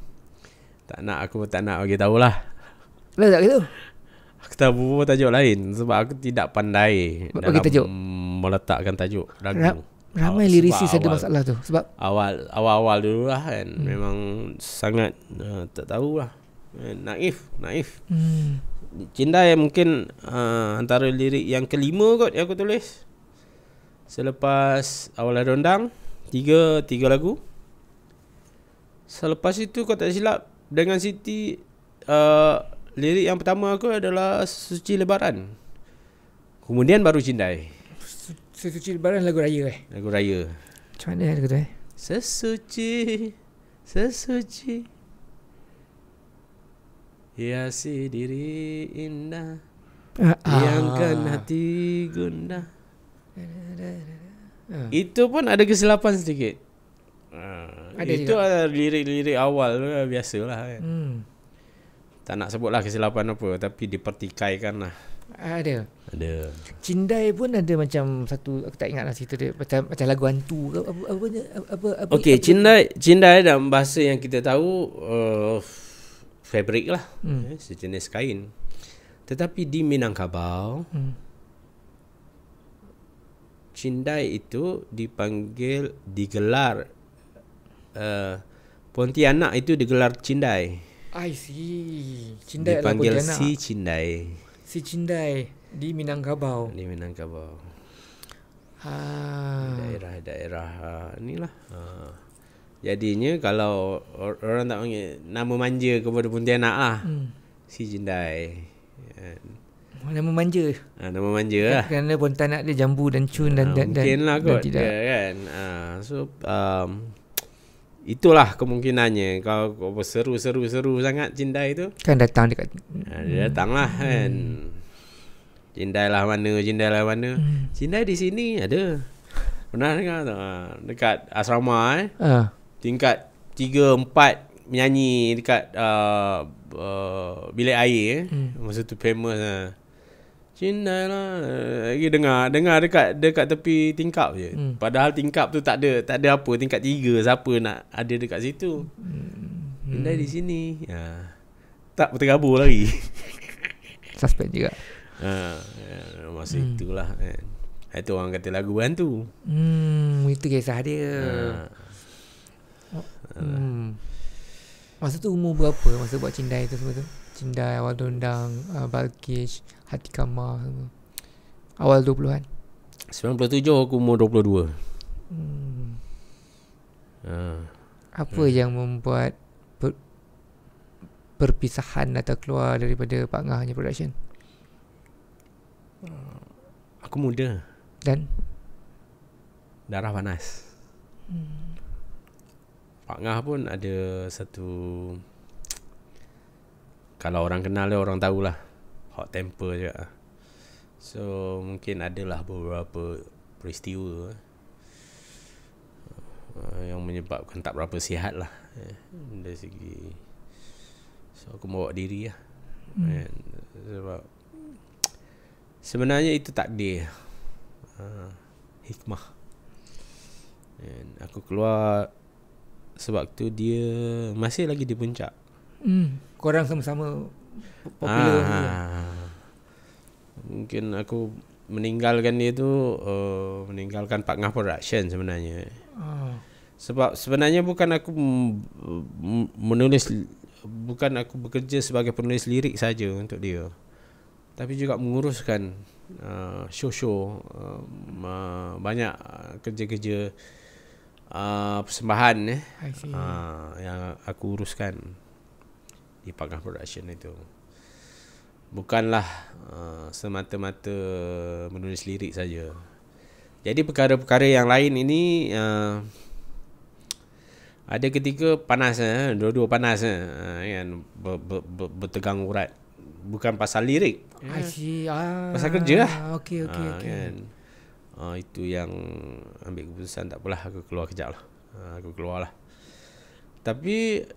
[SPEAKER 2] aku tak nak bagi tahulah.
[SPEAKER 1] Lah tak gitu.
[SPEAKER 2] Aku tahu tajuk lain sebab aku tidak pandai dalam
[SPEAKER 1] tajuk,
[SPEAKER 2] meletakkan tajuk lagu.
[SPEAKER 1] Ramai lirisis ada masalah tu sebab
[SPEAKER 2] awal dulu lah kan. Memang sangat tak tahulah. Naif. Cindai mungkin antara lirik yang kelima kot yang aku tulis. Selepas Awal Rondang, tiga lagu. Selepas itu kau tak silap, dengan Siti, lirik yang pertama aku adalah Suci Lebaran. Kemudian baru Cindai.
[SPEAKER 1] Suci Lebaran lagu raya
[SPEAKER 2] Lagu raya.
[SPEAKER 1] Macam mana lagu tu
[SPEAKER 2] Sesuci hiasi diri indah, hiangkan hati gundah. Itu pun ada kesilapan sedikit. Itu juga lirik-lirik awal biasalah kan. Tak nak sebutlah kesilapan apa, tapi dipertikaikan lah.
[SPEAKER 1] Ada.
[SPEAKER 2] Cindai
[SPEAKER 1] pun ada macam satu, aku tak ingat lah cerita dia, macam lagu hantu ke apa.
[SPEAKER 2] Okey, Cindai dalam bahasa yang kita tahu fabrik lah, sejenis kain. Tetapi di Minangkabau, Cindai itu digelar Pontianak itu digelar Cindai.
[SPEAKER 1] I see. Cindai
[SPEAKER 2] dipanggil
[SPEAKER 1] adalah Pontianak.
[SPEAKER 2] Si
[SPEAKER 1] Cindai di Minangkabau.
[SPEAKER 2] Daerah inilah. Jadinya kalau orang tak panggil nama manja kepada Pontianak lah, si Cindai.
[SPEAKER 1] Nama manja.
[SPEAKER 2] Nama manja lah.
[SPEAKER 1] Kerana Pontianak dia jambu dan cun dan
[SPEAKER 2] mungkin lah kot dia, kan. So itulah kemungkinannya. Kalau seru sangat Cindai tu,
[SPEAKER 1] kan datang dekat
[SPEAKER 2] dia datang lah kan. Cindai lah mana. Cindai di sini ada. Pernah dengar tak? Dekat asrama tingkat 3-4 menyanyi dekat bilik air masa tu famous Cinta lah. Lagi dengar dekat tepi tingkap je. Padahal tingkap tu tak ada apa, tingkap 3, siapa nak ada dekat situ. Cinta di sini. Tak berterabur lagi.
[SPEAKER 1] Suspect juga.
[SPEAKER 2] Masa itulah kan. Itu orang kata lagu hantu.
[SPEAKER 1] Itu kisah dia. Masa tu umur berapa masa buat Cindai tu semua tu? Cindai, Awal Dondang, Balkish, Hati Kamar semua. Awal 20-an.
[SPEAKER 2] 97 aku umur 22.
[SPEAKER 1] Apa yang membuat perpisahan atau keluar daripada Pak Ngah punya production?
[SPEAKER 2] Aku muda
[SPEAKER 1] dan
[SPEAKER 2] darah panas. Pak Ngah pun ada satu, kalau orang kenal dia orang tahulah, hot temper je. So mungkin adalah beberapa peristiwa yang menyebabkan tak berapa sihat lah dari segi. So aku bawa diri lah. Sebab sebenarnya itu takdir, hikmah. Aku keluar sebab tu dia masih lagi di puncak.
[SPEAKER 1] Korang sama-sama popular.
[SPEAKER 2] Mungkin aku meninggalkan dia tu, meninggalkan Pak Ngah Production sebenarnya. Sebab sebenarnya bukan aku menulis, bukan aku bekerja sebagai penulis lirik saja untuk dia, tapi juga menguruskan show-show, banyak kerja-kerja persembahan yang aku uruskan di Pak Ngah Production itu. Bukanlah semata-mata menulis lirik saja. Jadi perkara-perkara yang lain ini ada ketika panas, dua-dua panas kan, bertegang urat. Bukan pasal lirik, pasal kerja lah.
[SPEAKER 1] Okay.
[SPEAKER 2] Kan? Itu yang ambil keputusan, tak apalah, aku keluar kejap lah. Aku keluar lah. Tapi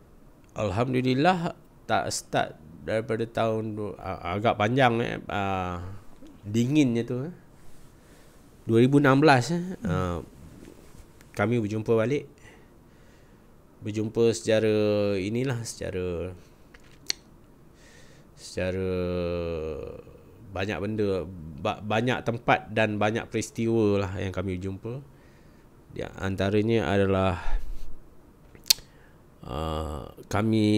[SPEAKER 2] alhamdulillah tak start daripada tahun agak panjang dinginnya tu 2016 kami berjumpa balik. Berjumpa secara inilah, secara banyak benda, banyak tempat dan banyak peristiwa lah yang kami jumpa. Di antaranya adalah kami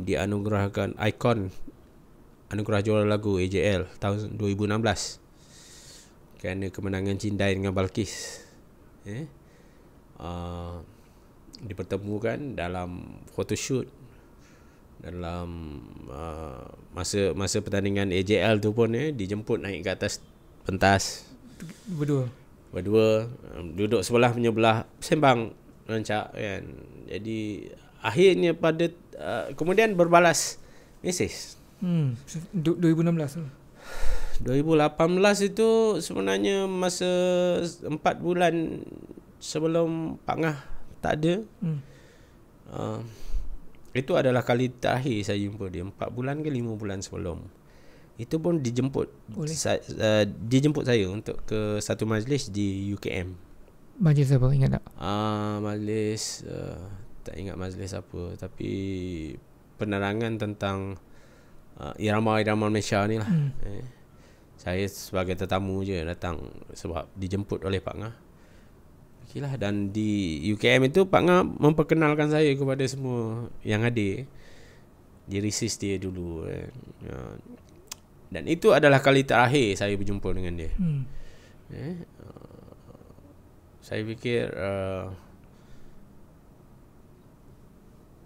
[SPEAKER 2] dianugerahkan ikon anugerah juara lagu AJL tahun 2016 kerana kemenangan Cindai dengan Balkis. Dipertemukan dalam photoshoot, dalam masa pertandingan AJL tu pun dijemput naik ke atas pentas berdua, duduk sebelah menyebelah, sembang rancak kan. Jadi akhirnya pada kemudian berbalas mesej.
[SPEAKER 1] 2016
[SPEAKER 2] itu sebenarnya masa 4 bulan sebelum Pak Ngah tak ada. Itu adalah kali terakhir saya jumpa dia, 4 bulan ke 5 bulan sebelum. Itu pun dijemput saya untuk ke satu majlis di UKM.
[SPEAKER 1] Majlis apa, ingat tak?
[SPEAKER 2] Majlis tak ingat majlis apa, tapi penerangan tentang irama-irama Malaysia ni lah. Saya sebagai tetamu je datang sebab dijemput oleh Pak Ngah. Okeylah, dan di UKM itu Pak Ngah memperkenalkan saya kepada semua yang hadir. Dia resist dia dulu. Dan itu adalah kali terakhir saya berjumpa dengan dia. Saya fikir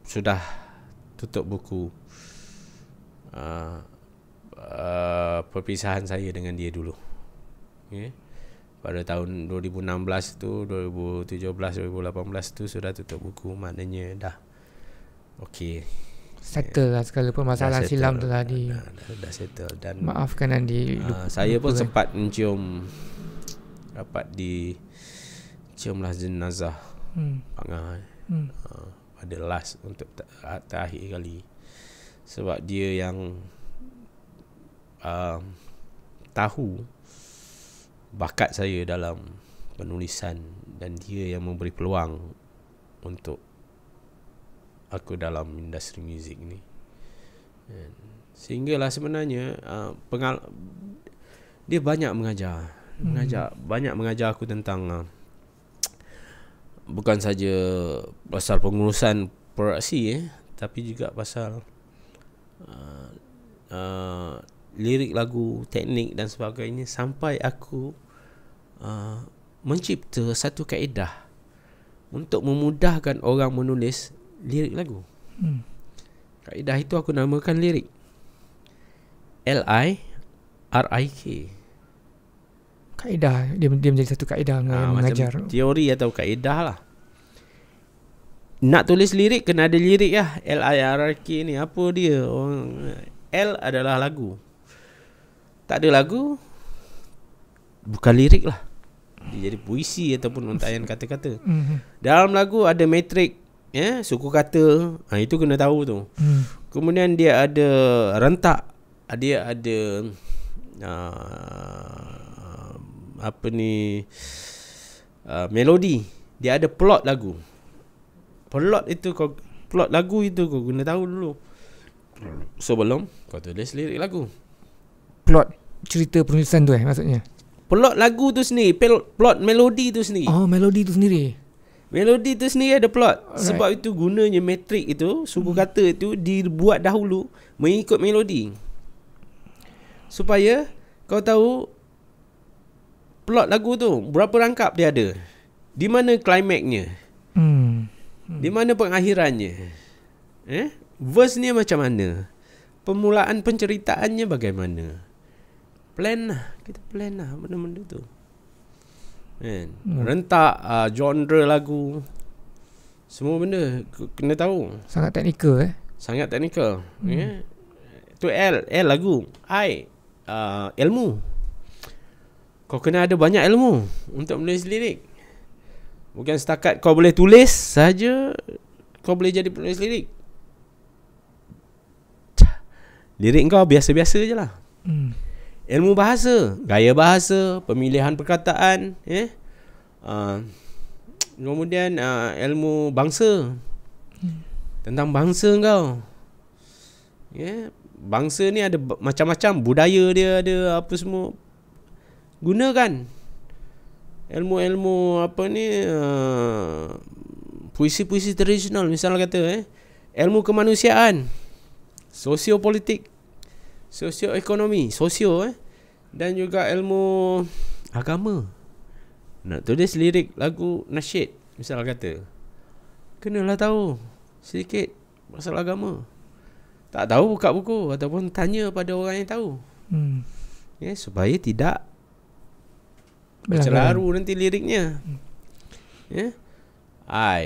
[SPEAKER 2] sudah tutup buku perpisahan saya dengan dia dulu. Pada tahun 2016 tu, 2017, 2018 tu sudah tutup buku. Maknanya dah
[SPEAKER 1] settle lah segala permasalahan silam tu tadi.
[SPEAKER 2] Dah settle. Dan
[SPEAKER 1] maafkan Andi.
[SPEAKER 2] Saya pun sempat mencium, dapat ciumlah jenazah Pak Ngah pada last untuk terakhir kali. Sebab dia yang tahu bakat saya dalam penulisan, dan dia yang memberi peluang untuk aku dalam industri muzik ni. Sehinggalah sebenarnya dia banyak mengajar. Banyak mengajar aku tentang bukan saja pasal pengurusan produksi tapi juga pasal lirik lagu, teknik dan sebagainya, sampai aku mencipta satu kaedah untuk memudahkan orang menulis lirik lagu. Kaedah itu aku namakan lirik. L-I-R-I-K.
[SPEAKER 1] Kaedah, dia menjadi satu kaedah mengajar.
[SPEAKER 2] Macam teori atau kaedah lah. Nak tulis lirik kena ada lirik lah. L-I-R-I-K ni apa dia? L adalah lagu. Tak ada lagu, bukan lirik lah. Dia jadi puisi ataupun untaian kata-kata. Dalam lagu ada metrik, suku kata, itu kena tahu tu. Kemudian dia ada rentak, dia ada melodi, dia ada plot lagu. Plot lagu itu kau kena tahu dulu sebelum kau tulis lirik lagu.
[SPEAKER 1] Plot cerita penulisan tu maksudnya.
[SPEAKER 2] Plot lagu tu sendiri, plot melodi tu sendiri.
[SPEAKER 1] Oh, melodi tu sendiri.
[SPEAKER 2] Melodi tu sendiri ada plot. Alright. Sebab itu gunanya metrik itu, suku kata itu dibuat dahulu mengikut melodi. Supaya kau tahu plot lagu tu berapa rangkap dia ada. Di mana klimaknya? Di mana pengakhirannya? Verse ni macam mana? Permulaan penceritaannya bagaimana? Kita plan lah benda-benda tu. Rentak, genre lagu, semua benda kena tahu.
[SPEAKER 1] Sangat teknikal
[SPEAKER 2] Sangat teknikal. Tu L lagu. I ilmu. Kau kena ada banyak ilmu untuk menulis lirik. Bukan setakat kau boleh tulis saja kau boleh jadi penulis lirik. Lirik kau biasa-biasa je lah. Ilmu bahasa, gaya bahasa, pemilihan perkataan, kemudian ilmu bangsa, tentang bangsa kau. Bangsa ni ada macam-macam, budaya dia ada apa semua. Gunakan ilmu-ilmu puisi-puisi tradisional, misalnya kata ilmu kemanusiaan, sosiopolitik, sosioekonomi, dan juga ilmu agama. Nak tulis lirik lagu nasyid, misal kata, kenalah tahu sedikit pasal agama. Tak tahu buka buku ataupun tanya pada orang yang tahu. Supaya tidak bercelaru nanti liriknya. I,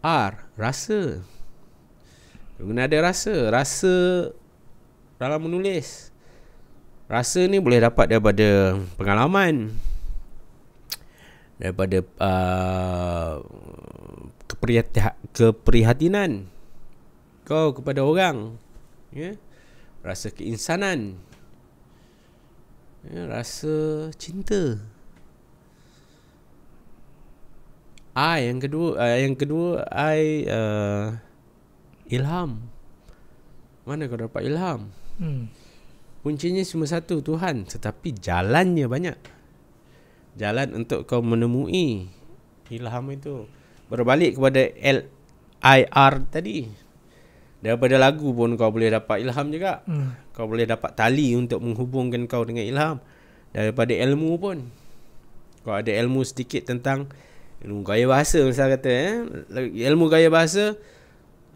[SPEAKER 2] R, rasa. Guna ada rasa dalam menulis. Rasa ni boleh dapat daripada pengalaman, daripada keprihatinan kau kepada orang, rasa keinsanan, rasa cinta. Yang kedua ilham. Mana kau dapat ilham? Kuncinya cuma satu, Tuhan. Tetapi jalannya banyak. Jalan untuk kau menemui ilham itu. Berbalik kepada LIR tadi, daripada lagu pun kau boleh dapat ilham juga. Kau boleh dapat tali untuk menghubungkan kau dengan ilham. Daripada ilmu pun, kau ada ilmu sedikit tentang ilmu gaya bahasa, misal kata ilmu gaya bahasa.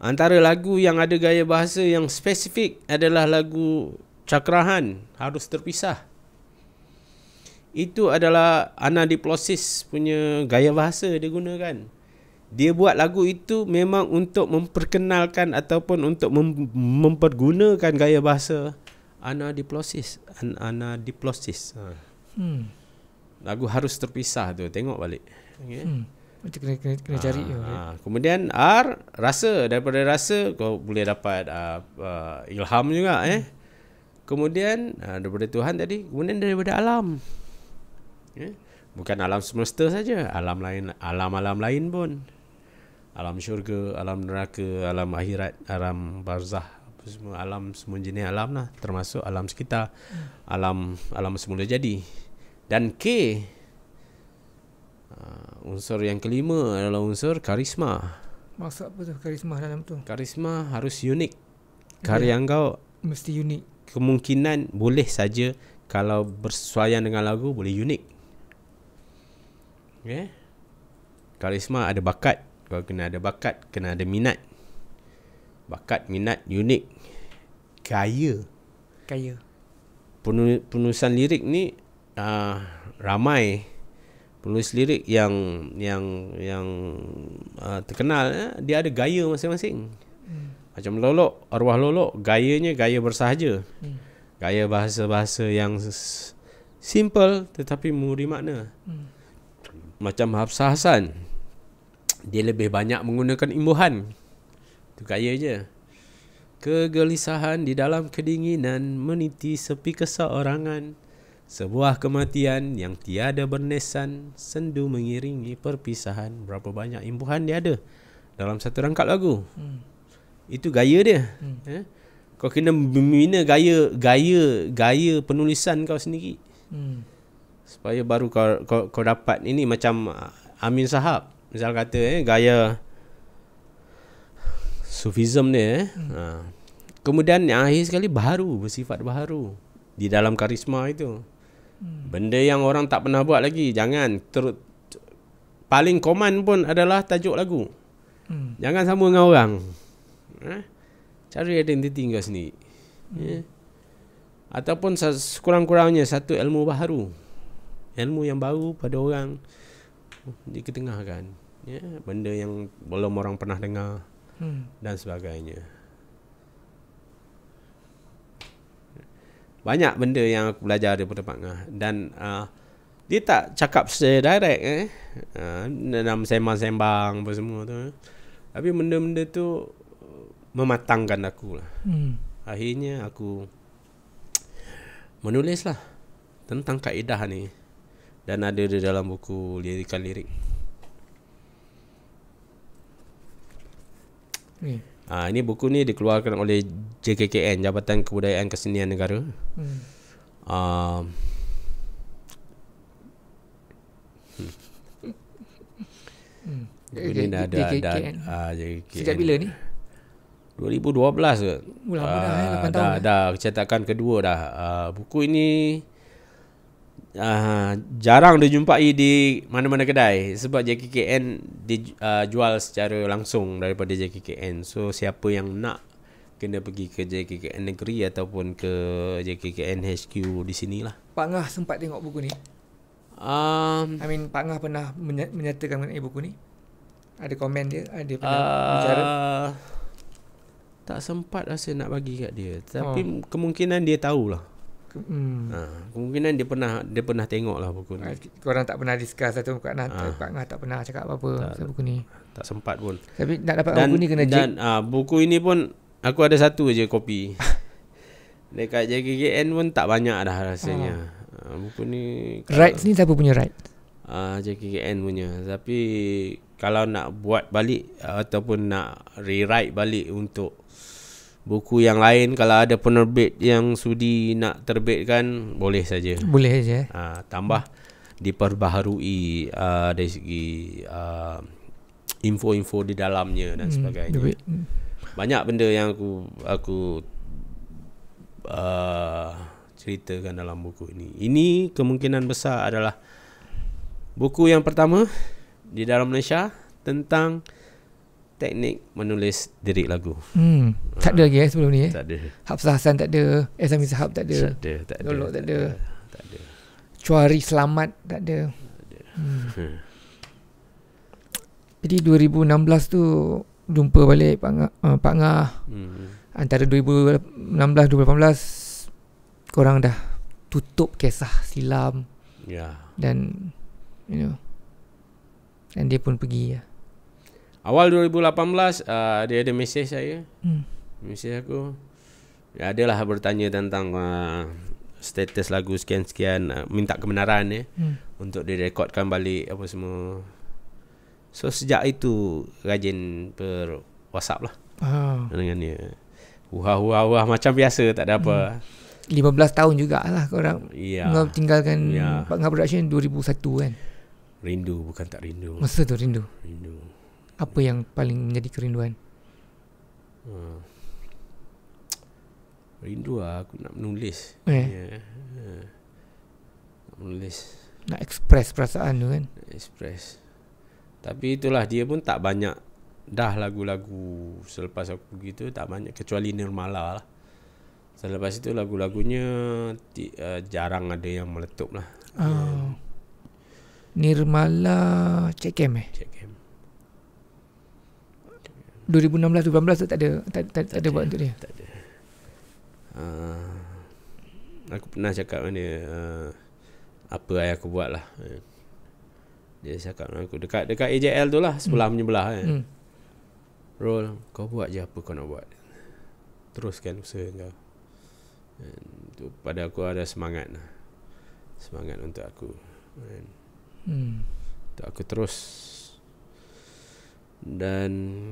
[SPEAKER 2] Antara lagu yang ada gaya bahasa yang spesifik adalah lagu Cakrahan, harus terpisah. Itu adalah anadiplosis punya gaya bahasa dia gunakan. Dia buat lagu itu memang untuk memperkenalkan ataupun untuk mempergunakan gaya bahasa anadiplosis. Lagu harus terpisah tu, tengok balik.
[SPEAKER 1] Macam kena cari.
[SPEAKER 2] Kemudian R, rasa. Daripada rasa kau boleh dapat ilham juga. Kemudian daripada Tuhan tadi. Kemudian daripada alam. Bukan alam semesta saja, alam lain, alam-alam lain pun. Alam syurga, alam neraka, alam akhirat, alam barzah, semua alam, semua jenis alam lah, termasuk alam sekitar, alam semula jadi. Dan K, unsur yang kelima adalah unsur karisma.
[SPEAKER 1] Maksud apa tu karisma dalam tu?
[SPEAKER 2] Karisma harus unik. Karya kau
[SPEAKER 1] mesti unik.
[SPEAKER 2] Kemungkinan boleh saja kalau bersesuaian dengan lagu boleh unik. Okay? Karisma ada bakat. Kau kena ada bakat, kena ada minat. Bakat, minat, unik. Gaya. Penulisan lirik ni ramai penulis lirik yang terkenal, dia ada gaya masing-masing. Macam Lolok, arwah Lolok, gayanya gaya bersahaja. Gaya bahasa-bahasa yang simple tetapi memberi makna. Macam Hafsah Hassan, dia lebih banyak menggunakan imbuhan. Itu gaya je. Kegelisahan di dalam kedinginan meniti sepi keseorangan. Sebuah kematian yang tiada bernesan, sendu mengiringi perpisahan. Berapa banyak imbuhan dia ada dalam satu rangkap lagu. Itu gaya dia. Kau kena membina gaya penulisan kau sendiri. Supaya baru kau dapat ini. Macam Amin Sahab, misal kata gaya Sufism dia. Kemudian yang akhir sekali baharu, bersifat baharu di dalam karisma itu. Benda yang orang tak pernah buat lagi. Jangan paling common pun adalah tajuk lagu. Jangan sama dengan orang. Cari identiti kau sendiri. Ataupun sekurang-kurangnya satu ilmu baharu. Ilmu yang baru pada orang diketengahkan. Benda yang belum orang pernah dengar. Dan sebagainya. Banyak benda yang aku belajar daripada Pak Ngah. Dan dia tak cakap secara direct dalam sembang-sembang apa semua tu. Tapi benda-benda tu mematangkan aku lah. Akhirnya aku menulis lah tentang kaedah ni. Dan ada di dalam buku lirikan lirik. Ini buku ni dikeluarkan oleh JKKN, Jabatan Kebudayaan Kesenian Negara. Ini dah ada JKKN.
[SPEAKER 1] Sejak bila ni?
[SPEAKER 2] 2012 ke?
[SPEAKER 1] Lama dah, 8 tahun.
[SPEAKER 2] Dah cetakan kedua dah. Buku ini jarang dijumpai di mana-mana kedai sebab JKKN dijual secara langsung daripada JKKN. So siapa yang nak kena pergi ke JKKN negeri ataupun ke JKKN HQ di sinilah.
[SPEAKER 1] Pak Ngah sempat tengok buku ni? Pak Ngah pernah menyatakan mengenai buku ni? Ada komen dia? Ada pernah bicara?
[SPEAKER 2] Tak sempat rasa nak bagi kat dia. Tapi kemungkinan dia tahulah. Kemungkinan dia pernah tengok lah buku ni.
[SPEAKER 1] Korang tak pernah discuss atau Pak Ngah tak pernah cakap apa-apa pasal buku ni? Tak
[SPEAKER 2] sempat pun.
[SPEAKER 1] Tapi nak dapat buku ni kena
[SPEAKER 2] buku ini pun aku ada satu je kopi. Dekat JKKN pun tak banyak dah rasanya. Buku ni
[SPEAKER 1] rights ni siapa punya rights?
[SPEAKER 2] JKKN punya. Tapi kalau nak buat balik ataupun nak rewrite balik untuk buku yang lain, kalau ada penerbit yang sudi nak terbitkan, boleh saja.
[SPEAKER 1] Boleh saja.
[SPEAKER 2] Tambah diperbaharui dari segi info-info di dalamnya dan sebagainya. Banyak benda yang aku ceritakan dalam buku ini. Ini kemungkinan besar adalah buku yang pertama di dalam Malaysia tentang teknik menulis lirik lagu.
[SPEAKER 1] Tak ada lagi sebelum ni
[SPEAKER 2] Tak ada.
[SPEAKER 1] Hafsah Hassan tak ada, Amin Sahab tak ada. Lolok tak ada. Cuari Selamat tak ada. Jadi 2016 tu jumpa balik Pak Ngah. Antara 2016-2018 korang dah tutup kisah silam. Dan Dan dia pun pergi ya.
[SPEAKER 2] Awal 2018 dia ada mesej saya. Mesej aku. Ya, adalah bertanya tentang status lagu sekian-sekian, minta kebenaran untuk direkodkan balik apa semua. So sejak itu rajin per WhatsApp lah dengan dia. Wah macam biasa, tak ada apa.
[SPEAKER 1] 15 tahun jugalah korang. Kau tinggalkan Pak Ngah Production 2001 kan.
[SPEAKER 2] Rindu bukan tak rindu.
[SPEAKER 1] Masa tu rindu. Apa yang paling menjadi kerinduan?
[SPEAKER 2] Rindu lah aku nak menulis. Nak menulis.
[SPEAKER 1] Nak express perasaan tu kan.
[SPEAKER 2] Nak express. Tapi itulah, dia pun tak banyak dah lagu-lagu selepas aku begitu, tak banyak kecuali Nirmala lah. Selepas itu lagu-lagunya jarang ada yang meletup lah.
[SPEAKER 1] Nirmala Cek Kem
[SPEAKER 2] Cek Kem
[SPEAKER 1] 2016-2018 tu tak ada buat untuk dia.
[SPEAKER 2] Tak ada. Aku pernah cakap dengan dia, apa yang aku buat lah. Dia cakap dengan aku dekat AJL tu lah, sebelah menyebelah kan. Rol, kau buat je apa kau nak buat. Teruskan usaha kau. Tu pada aku ada semangat lah. Semangat untuk aku. Untuk aku terus. Dan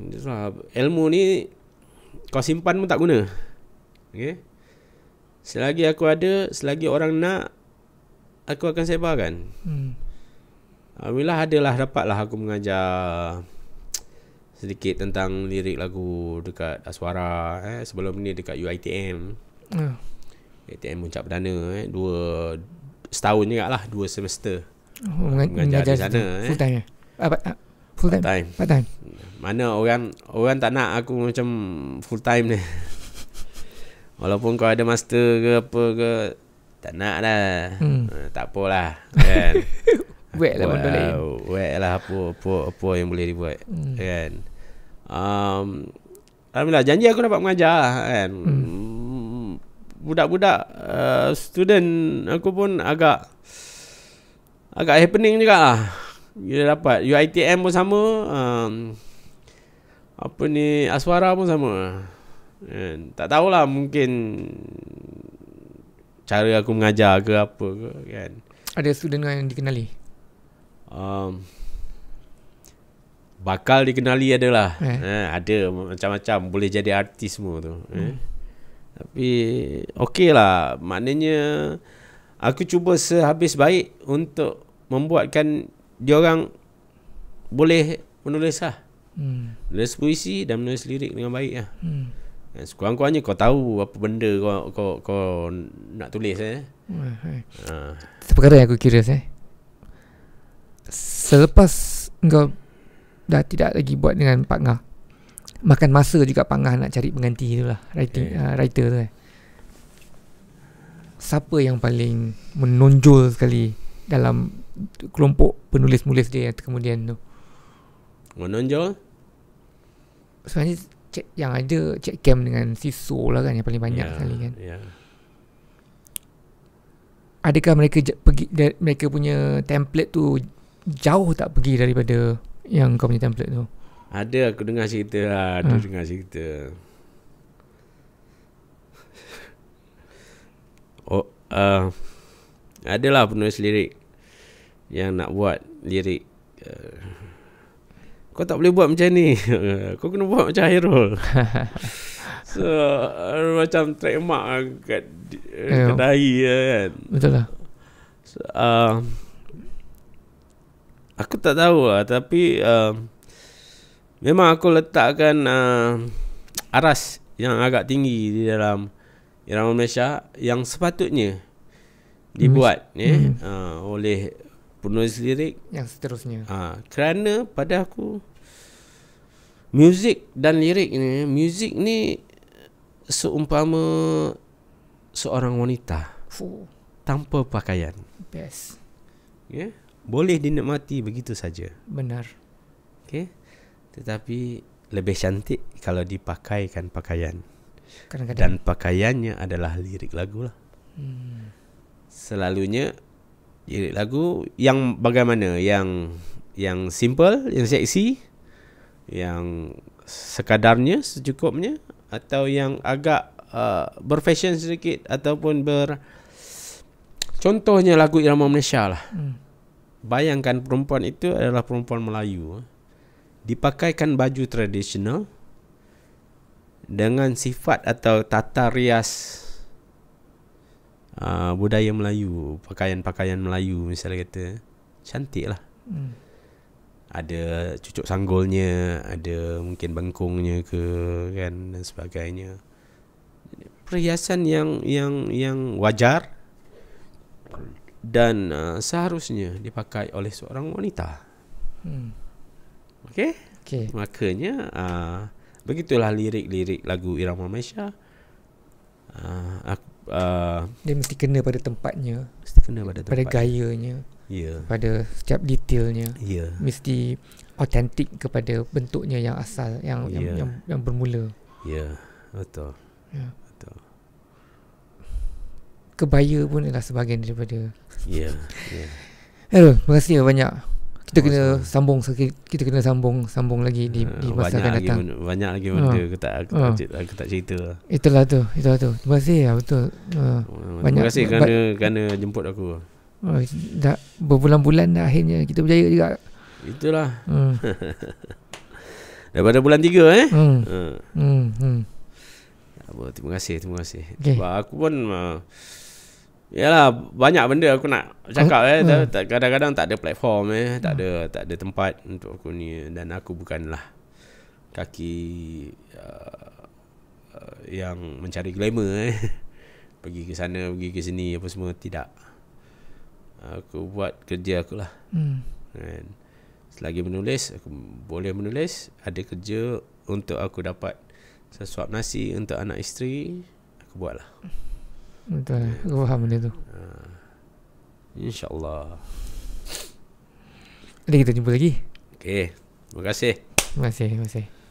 [SPEAKER 2] itulah, ilmu ni kau simpan pun tak guna. Okay? Selagi aku ada, selagi orang nak, aku akan sebarkan. Alhamdulillah adalah dapatlah aku mengajar sedikit tentang lirik lagu dekat Aswara. Sebelum ni dekat UiTM. UiTM Puncak Perdana. 2 setahun juga lah, 2 semester. Mengajar di sana.
[SPEAKER 1] Full time full time? Part time.
[SPEAKER 2] Mana orang tak nak aku macam full time ni. Walaupun kau ada master ke apa ke, tak nak dah. Tak apalah kan.
[SPEAKER 1] Wek lah benda lain.
[SPEAKER 2] Wek lah apa yang boleh dibuat kan. Alhamdulillah janji aku dapat mengajar lah, kan. Budak-budak student aku pun agak happening juga lah. Dia dapat UiTM pun sama, apa ni, Aswara pun sama. Tak tahulah, mungkin cara aku mengajar ke apa ke kan.
[SPEAKER 1] Ada student yang dikenali?
[SPEAKER 2] Bakal dikenali adalah. Ada macam-macam, boleh jadi artis semua tu. Tapi okey lah, maknanya aku cuba sehabis baik untuk membuatkan diorang boleh menulis lah. Menulis puisi dan menulis lirik dengan baik lah. Sekurang-kurangnya kau tahu apa benda kau nak tulis.
[SPEAKER 1] Perkara yang aku curious selepas kau dah tidak lagi buat dengan Pak Ngah, makan masa juga Pak Ngah nak cari pengganti tu lah, writer tu Siapa yang paling menonjol sekali dalam kelompok penulis-penulis dia yang kemudian tu?
[SPEAKER 2] Menonjol?
[SPEAKER 1] Sebenarnya yang ada Cek Kem dengan Siso lah kan, yang paling banyak sekali kan. Adakah mereka punya template tu jauh tak pergi daripada yang kau punya template tu?
[SPEAKER 2] Ada, aku dengar cerita lah. Dengar cerita. Adalah penulis lirik yang nak buat lirik. Kau tak boleh buat macam ni. Kau kena buat macam Hairul. So macam trademark kat kedai kan. Betul lah. So, aku tak tahu lah. Tapi memang aku letakkan aras yang agak tinggi di dalam irama Malaysia yang sepatutnya dibuat oleh penulis lirik
[SPEAKER 1] yang seterusnya.
[SPEAKER 2] Kerana pada aku muzik dan lirik ni seumpama seorang wanita tanpa pakaian.
[SPEAKER 1] Best.
[SPEAKER 2] Boleh dinikmati begitu saja.
[SPEAKER 1] Benar.
[SPEAKER 2] Tetapi lebih cantik kalau dipakaikan pakaian.
[SPEAKER 1] Kadang-kadang.
[SPEAKER 2] Dan pakaiannya adalah lirik lagu lah. Selalunya lirik lagu yang bagaimana, yang yang simple, yang seksi, yang sekadarnya, secukupnya, atau yang agak berfashion sedikit, ataupun contohnya lagu irama Malaysia lah. Bayangkan perempuan itu adalah perempuan Melayu, dipakaikan baju tradisional dengan sifat atau tata rias budaya Melayu, pakaian-pakaian Melayu misalnya kata, cantik lah. Ada cucuk sanggulnya, ada mungkin bengkungnya ke, kan, dan sebagainya. Perhiasan yang wajar dan seharusnya dipakai oleh seorang wanita. Okey? Makanya begitulah lirik-lirik lagu irama Malaysia.
[SPEAKER 1] Dia mesti kena pada tempatnya, pada gayanya, pada setiap detailnya. Mesti autentik kepada bentuknya yang asal, yang bermula.
[SPEAKER 2] Betul. Betul.
[SPEAKER 1] Kebaya pun adalah sebahagian daripada.
[SPEAKER 2] Terima
[SPEAKER 1] kasih banyak. Kita kena sambung, kita kena sambung lagi di masa akan datang.
[SPEAKER 2] Banyak lagi benda aku tak cerita.
[SPEAKER 1] Itulah tu. Terima kasih ya, betul.
[SPEAKER 2] Terima kasih kerana jemput aku.
[SPEAKER 1] Dah berbulan-bulan dah akhirnya kita berjaya juga.
[SPEAKER 2] Itulah. Daripada bulan 3 Terima kasih.
[SPEAKER 1] Okay.
[SPEAKER 2] Sebab aku pun yalah, banyak benda aku nak cakap kadang-kadang tak ada platform tak ada tempat untuk aku ni, dan aku bukanlah kaki yang mencari glamour pergi ke sana, pergi ke sini apa semua, tidak. Aku buat kerja aku lah. Dan selagi menulis, aku boleh menulis, ada kerja untuk aku dapat sesuap nasi untuk anak isteri, aku buatlah.
[SPEAKER 1] Betul, aku faham benda tu.
[SPEAKER 2] InsyaAllah.
[SPEAKER 1] Nanti kita jumpa lagi.
[SPEAKER 2] Okay, terima kasih.
[SPEAKER 1] Terima kasih.